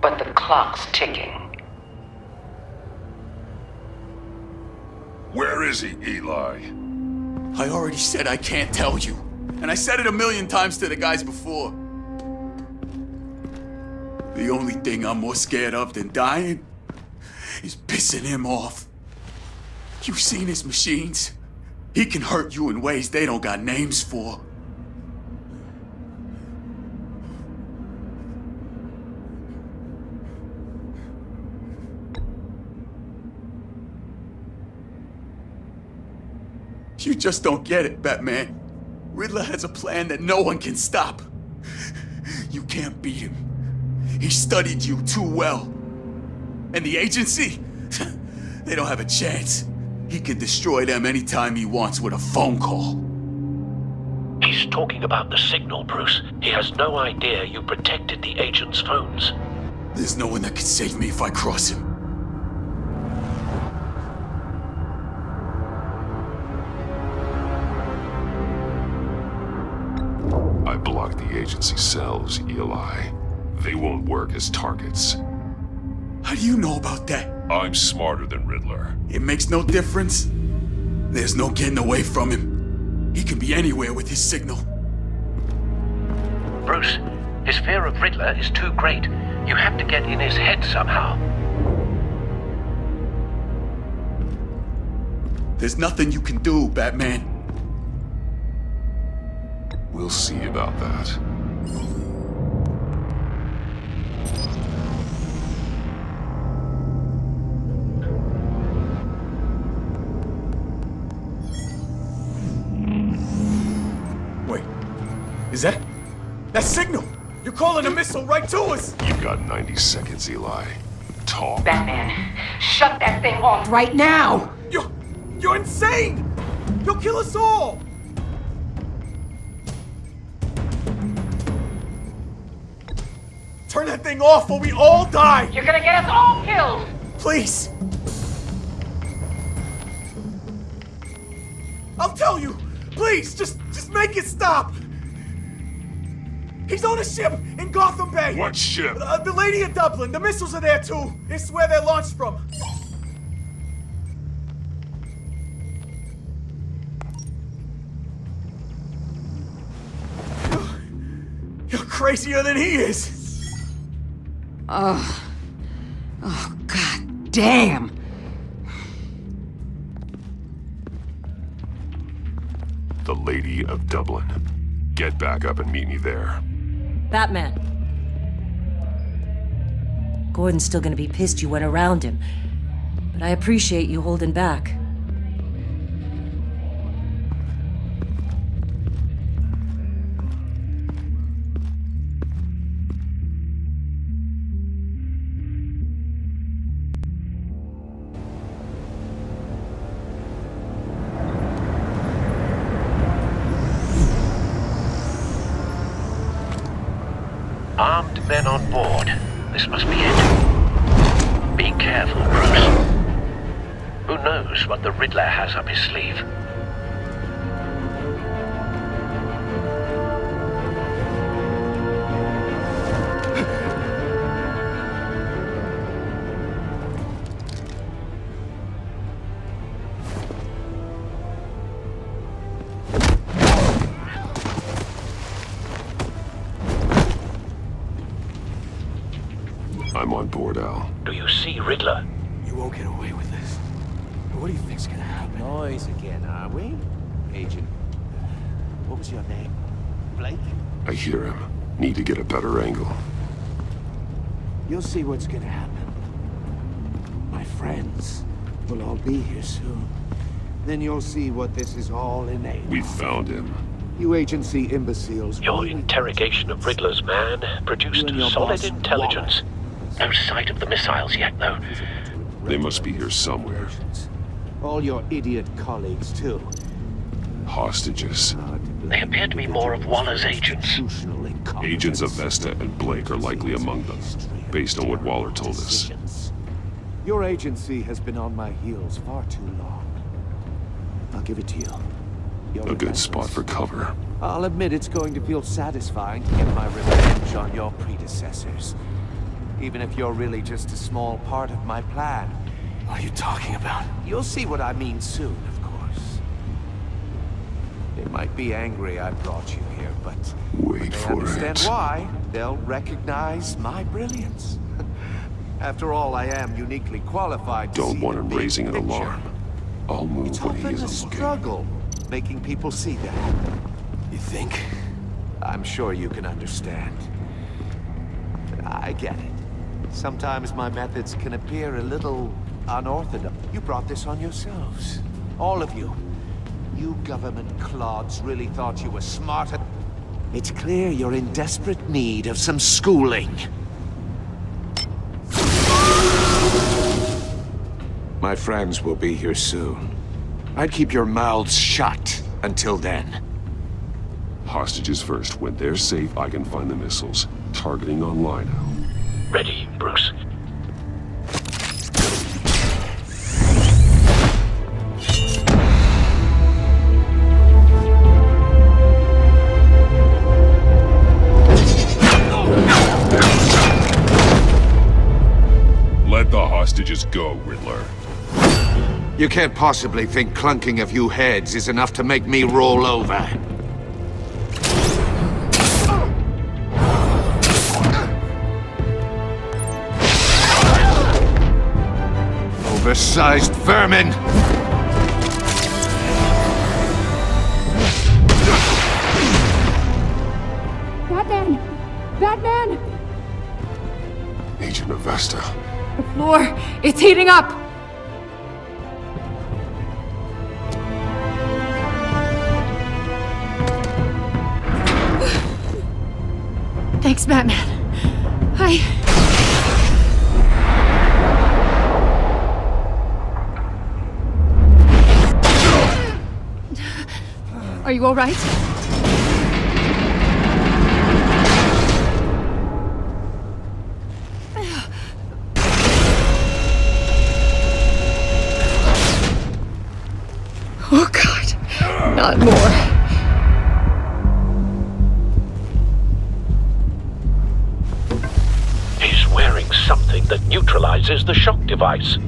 But the clock's ticking. Where is he, Eli? I already said I can't tell you. And I said it 1,000,000 times to the guys before. The only thing I'm more scared of than dying is pissing him off. You've seen his machines. He can hurt you in ways they don't got names for. You just don't get it, Batman. Riddler has a plan that no one can stop. You can't beat him. He studied you too well. And the agency? They don't have a chance. He can destroy them anytime he wants with a phone call. He's talking about the signal, Bruce. He has no idea you protected the agent's phones. There's no one that can save me if I cross him. I blocked the agency cells, Eli. They won't work as targets. How do you know about that? I'm smarter than Riddler. It makes no difference. There's no getting away from him. He can be anywhere with his signal. Bruce, his fear of Riddler is too great. You have to get in his head somehow. There's nothing you can do, Batman. We'll see about that. Is that signal? You're calling a missile right to us! You've got 90 seconds, Eli. Talk. Batman, shut that thing off right now! You're insane! You'll kill us all! Turn that thing off or we all die! You're gonna get us all killed! Please! I'll tell you! Please, just make it stop! He's on a ship in Gotham Bay! What ship? The Lady of Dublin. The missiles are there too. It's where they're launched from. You're crazier than he is! Oh, god damn! The Lady of Dublin. Get back up and meet me there. Batman. Gordon's still gonna be pissed you went around him, but I appreciate you holding back. Armed men on board. This must be it. Be careful, Bruce. Who knows what the Riddler has up his sleeve? I'm on board, Al. Do you see Riddler? You won't get away with this. What do you think's gonna happen? Noise again, are we? Agent. What was your name? Blake? I hear him. Need to get a better angle. You'll see what's gonna happen. My friends will all be here soon. Then you'll see what this is all enabled. We found him. You agency imbeciles. Your interrogation of Riddler's man produced solid intelligence. No sight of the missiles yet, though. They must be here somewhere. All your idiot colleagues, too. Hostages. They appear to be more of Waller's agents. Agents of Vesta and Blake are likely among them, based on what Waller told us. Your agency has been on my heels far too long. I'll give it to you. A good spot for cover. I'll admit it's going to feel satisfying to get my revenge on your predecessors. Even if you're really just a small part of my plan. What are you talking about? You'll see what I mean soon, of course. They might be angry I brought you here, but wait they for understand it. why, they'll recognize my brilliance. After all, I am uniquely qualified to Don't see want the him big raising an picture. alarm. I'll move It's when he often a isn't looking. struggle making people see that. You think? I'm sure you can understand. I get it. Sometimes my methods can appear a little unorthodox. You brought this on yourselves. All of you. You government clods really thought you were smarter. It's clear you're in desperate need of some schooling. My friends will be here soon. I'd keep your mouths shut until then. Hostages first. When they're safe, I can find the missiles. Targeting online, Al. Ready, Bruce. Let the hostages go, Riddler. You can't possibly think clunking a few heads is enough to make me roll over. Oversized vermin! Batman! Batman! Agent of Vesta. The floor, it's heating up! Thanks, Batman. Are you all right? Oh, God. Not more. He's wearing something that neutralizes the shock device.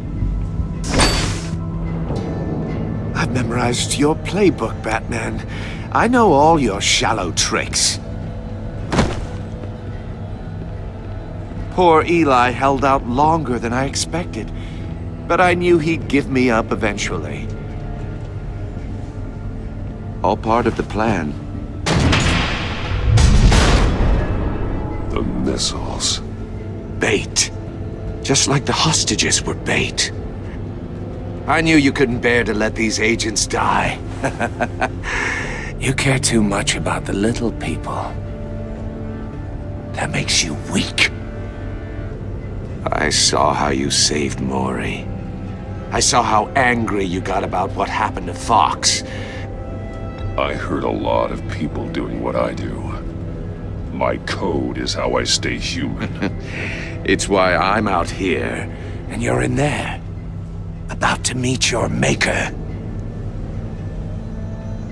I've memorized your playbook, Batman. I know all your shallow tricks. Poor Eli held out longer than I expected, but I knew he'd give me up eventually. All part of the plan. The missiles. Bait. Just like the hostages were bait. I knew you couldn't bear to let these agents die. You care too much about the little people. That makes you weak. I saw how you saved Maury. I saw how angry you got about what happened to Fox. I heard a lot of people doing what I do. My code is how I stay human. It's why I'm out here, and you're in there. About to meet your maker.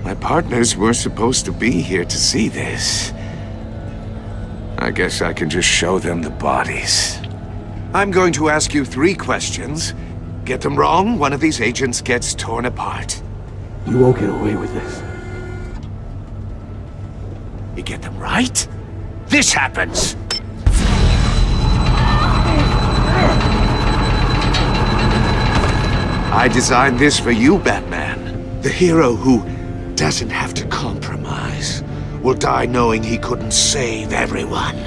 My partners were supposed to be here to see this. I guess I can just show them the bodies. I'm going to ask you 3 questions. Get them wrong, one of these agents gets torn apart. You won't get away with this. You get them right, this happens! I designed this for you, Batman. The hero who doesn't have to compromise. Will die knowing he couldn't save everyone.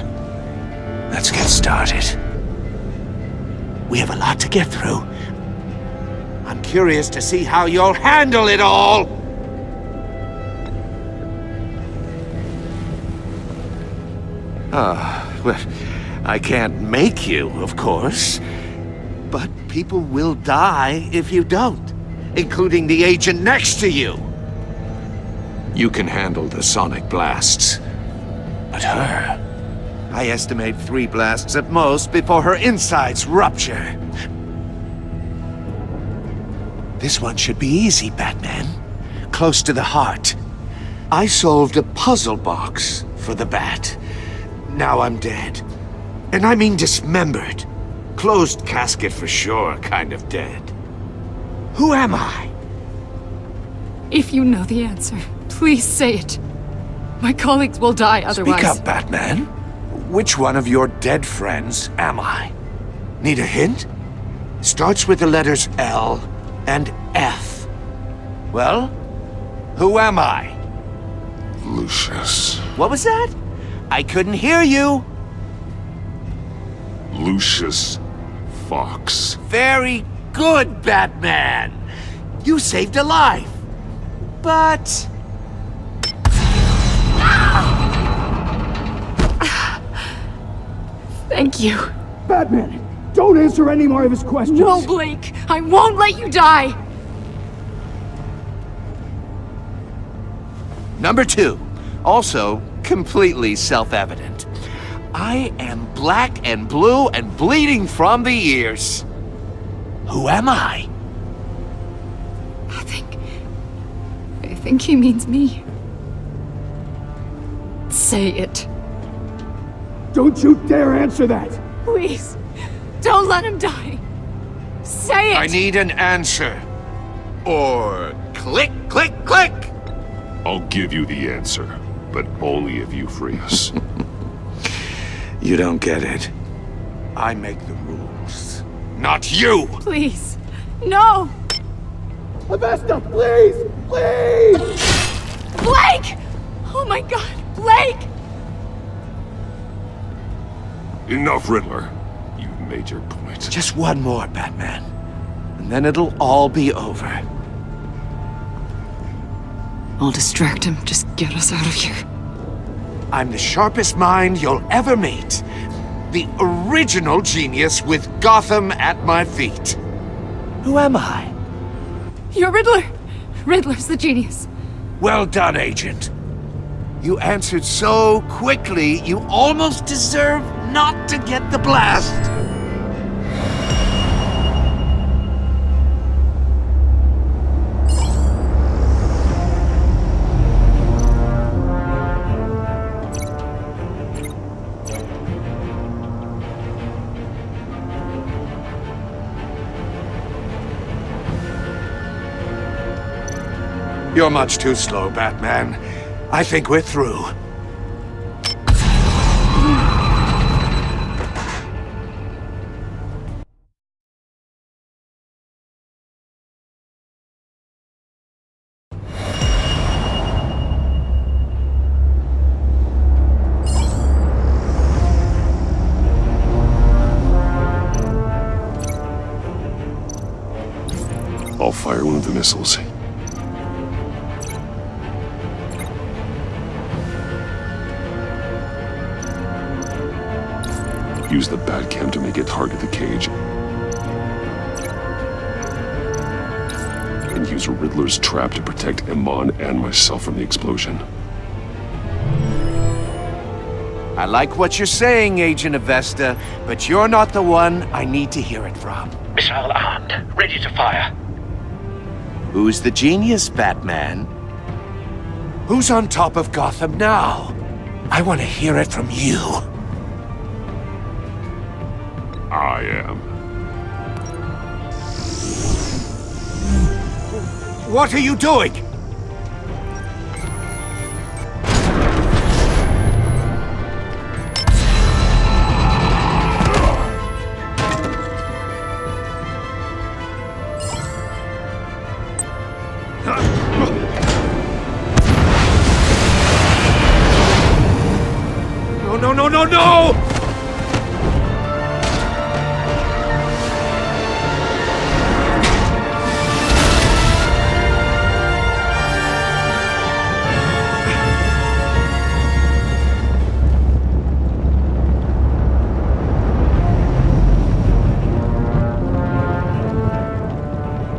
Let's get started. We have a lot to get through. I'm curious to see how you'll handle it all! Well, I can't make you, of course. But people will die if you don't, including the agent next to you. You can handle the sonic blasts. But her, I estimate 3 blasts at most before her insides rupture. This one should be easy, Batman. Close to the heart. I solved a puzzle box for the Bat. Now I'm dead. And I mean dismembered. Closed casket for sure, kind of dead. Who am I? If you know the answer, please say it. My colleagues will die otherwise. Speak up, Batman. Which one of your dead friends am I? Need a hint? Starts with the letters L and F. Well, who am I? Lucius. What was that? I couldn't hear you. Lucius Fox. Very good, Batman. You saved a life. But... Thank you. Batman, don't answer any more of his questions. No, Blake. I won't let you die. Number 2. Also completely self-evident. I am black and blue and bleeding from the ears. Who am I? I think he means me. Say it. Don't you dare answer that! Please, don't let him die. Say it! I need an answer. Or click, click, click! I'll give you the answer, but only if you free us. You don't get it. I make the rules, not you! Please, no! Avesta, please! Please! Blake! Oh my god, Blake! Enough, Riddler. You've made your point. Just one more, Batman. And then it'll all be over. I'll distract him. Just get us out of here. I'm the sharpest mind you'll ever meet. The original genius with Gotham at my feet. Who am I? You're Riddler. Riddler's the genius. Well done, Agent. You answered so quickly, you almost deserve not to get the blast. You're much too slow, Batman. I think we're through. I'll fire one of the missiles. Use the Batcam to make it target the cage. And use Riddler's trap to protect Iman and myself from the explosion. I like what you're saying, Agent Avesta, but you're not the one I need to hear it from. Missile armed, ready to fire. Who's the genius, Batman? Who's on top of Gotham now? I want to hear it from you. I am. What are you doing? No!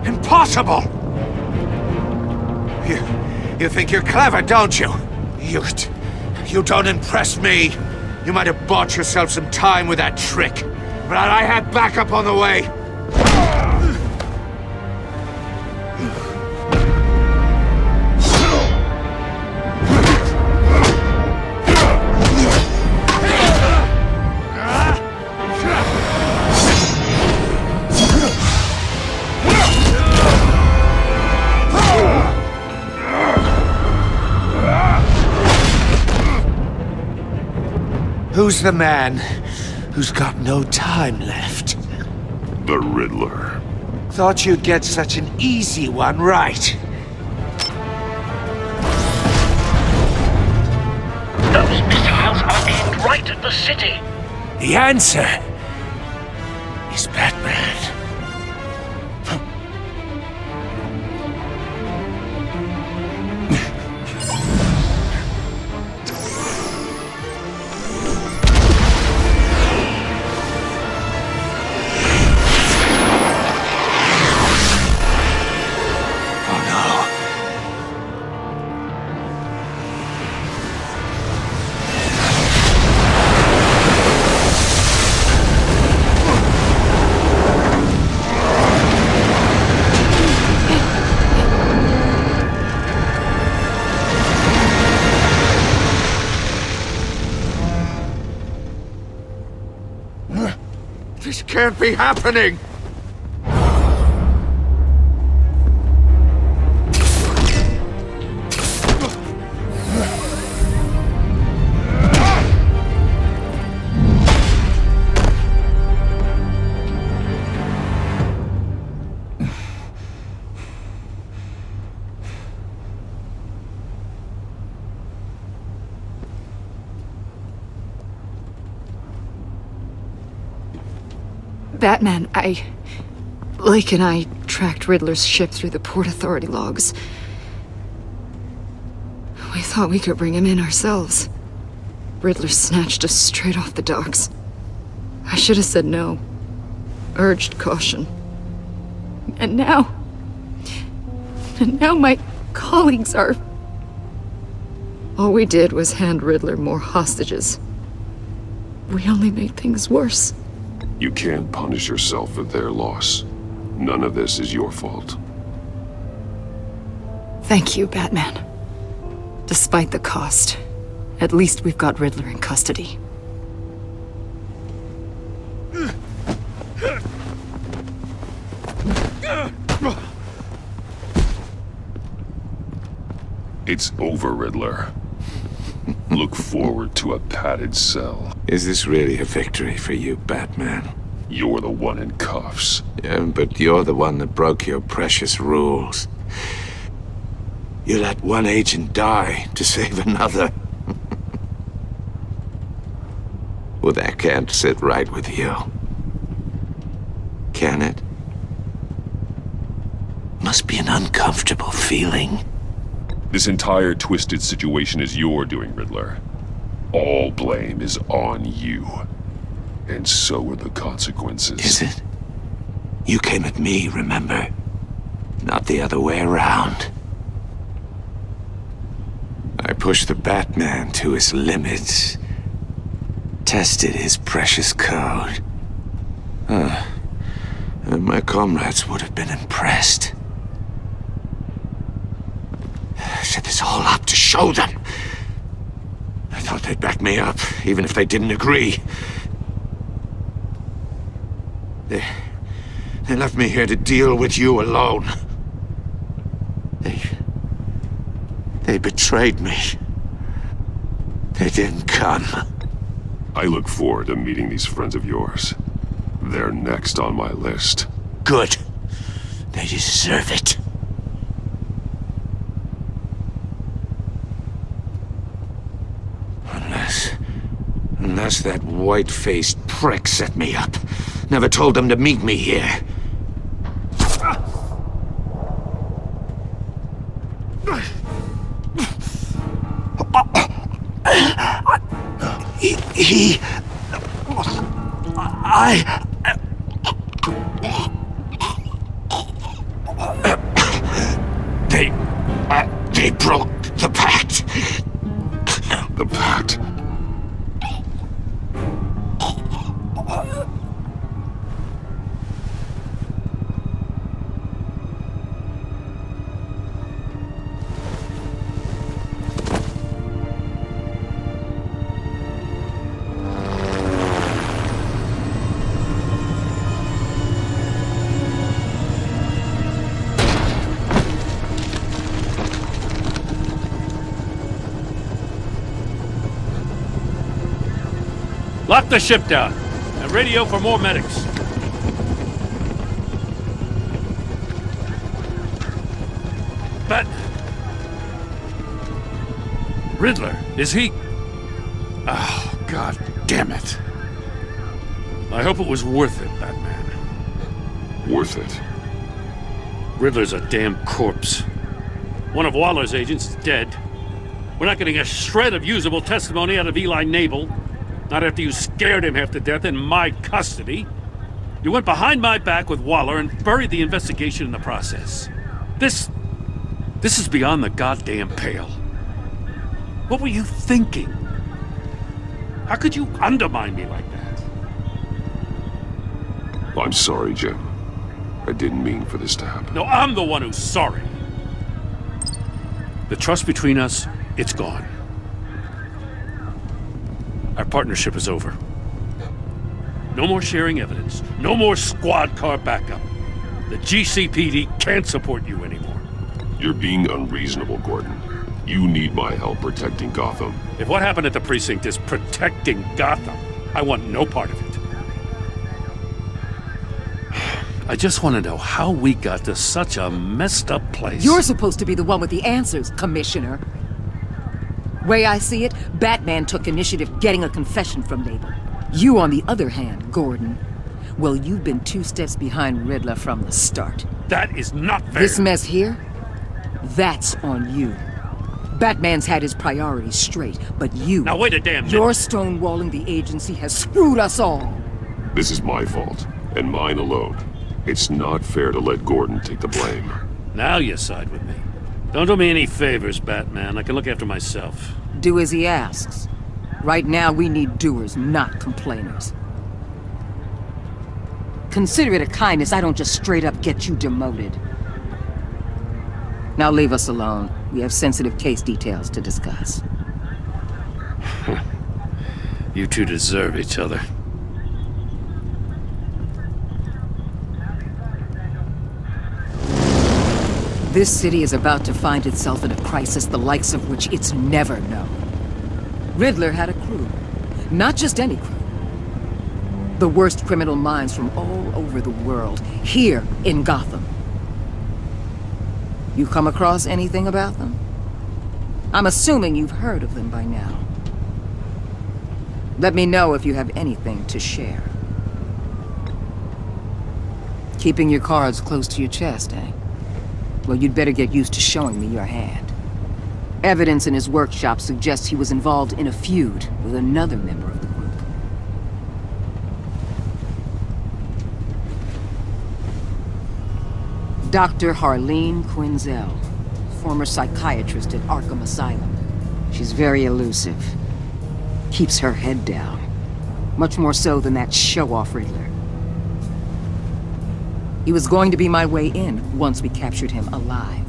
Impossible! You think you're clever, don't you? You don't impress me. You might have bought yourself some time with that trick, but I had backup on the way. Who's the man who's got no time left? The Riddler. Thought you'd get such an easy one right. Those missiles are aimed right at the city. The answer is Batman. This can't be happening! Batman, Lake and I tracked Riddler's ship through the Port Authority logs. We thought we could bring him in ourselves. Riddler snatched us straight off the docks. I should have said no. Urged caution. And now my colleagues are... All we did was hand Riddler more hostages. We only made things worse. You can't punish yourself for their loss. None of this is your fault. Thank you, Batman. Despite the cost, at least we've got Riddler in custody. It's over, Riddler. Look forward to a padded cell. Is this really a victory for you, Batman? You're the one in cuffs. Yeah, but you're the one that broke your precious rules. You let one agent die to save another. Well, that can't sit right with you. Can it? Must be an uncomfortable feeling. This entire twisted situation is your doing, Riddler. All blame is on you. And so are the consequences. Is it? You came at me, remember? Not the other way around. I pushed the Batman to his limits. Tested his precious code. And my comrades would have been impressed. I set this all up to show them. I thought they'd back me up, even if they didn't agree. They left me here to deal with you alone. They betrayed me. They didn't come. I look forward to meeting these friends of yours. They're next on my list. Good. They deserve it. Unless that white-faced prick set me up. Never told them to meet me here. They broke the pact. The pact? Lock the ship down and radio for more medics. But Riddler, is he? Oh, God damn it. I hope it was worth it, Batman. Worth it? Riddler's a damn corpse. One of Waller's agents is dead. We're not getting a shred of usable testimony out of Eli Nabel. Not after you scared him half to death in my custody. You went behind my back with Waller and buried the investigation in the process. This is beyond the goddamn pale. What were you thinking? How could you undermine me like that? I'm sorry, Jim. I didn't mean for this to happen. No, I'm the one who's sorry. The trust between us, it's gone. Our partnership is over. No more sharing evidence. No more squad car backup. The GCPD can't support you anymore. You're being unreasonable, Gordon. You need my help protecting Gotham. If what happened at the precinct is protecting Gotham, I want no part of it. I just want to know how we got to such a messed up place. You're supposed to be the one with the answers, Commissioner. Way I see it, Batman took initiative getting a confession from Nabel. You, on the other hand, Gordon, well, you've been 2 steps behind Riddler from the start. That is not fair. This mess here, that's on you. Batman's had his priorities straight, but you... Now wait a damn minute. Your stonewalling the agency has screwed us all. This is my fault, and mine alone. It's not fair to let Gordon take the blame. Now you side with me. Don't do me any favors, Batman. I can look after myself. Do as he asks. Right now, we need doers, not complainers. Consider it a kindness I don't just straight up get you demoted. Now leave us alone. We have sensitive case details to discuss. You two deserve each other. This city is about to find itself in a crisis the likes of which it's never known. Riddler had a crew. Not just any crew. The worst criminal minds from all over the world, here in Gotham. You come across anything about them? I'm assuming you've heard of them by now. Let me know if you have anything to share. Keeping your cards close to your chest, eh? Well, you'd better get used to showing me your hand. Evidence in his workshop suggests he was involved in a feud with another member of the group. Dr. Harleen Quinzel, former psychiatrist at Arkham Asylum. She's very elusive. Keeps her head down. Much more so than that show-off Riddler. He was going to be my way in once we captured him alive.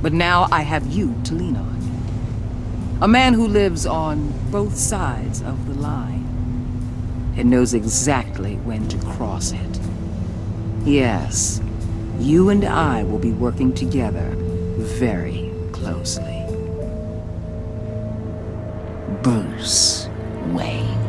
But now I have you to lean on. A man who lives on both sides of the line and knows exactly when to cross it. Yes, you and I will be working together very closely. Bruce Wayne.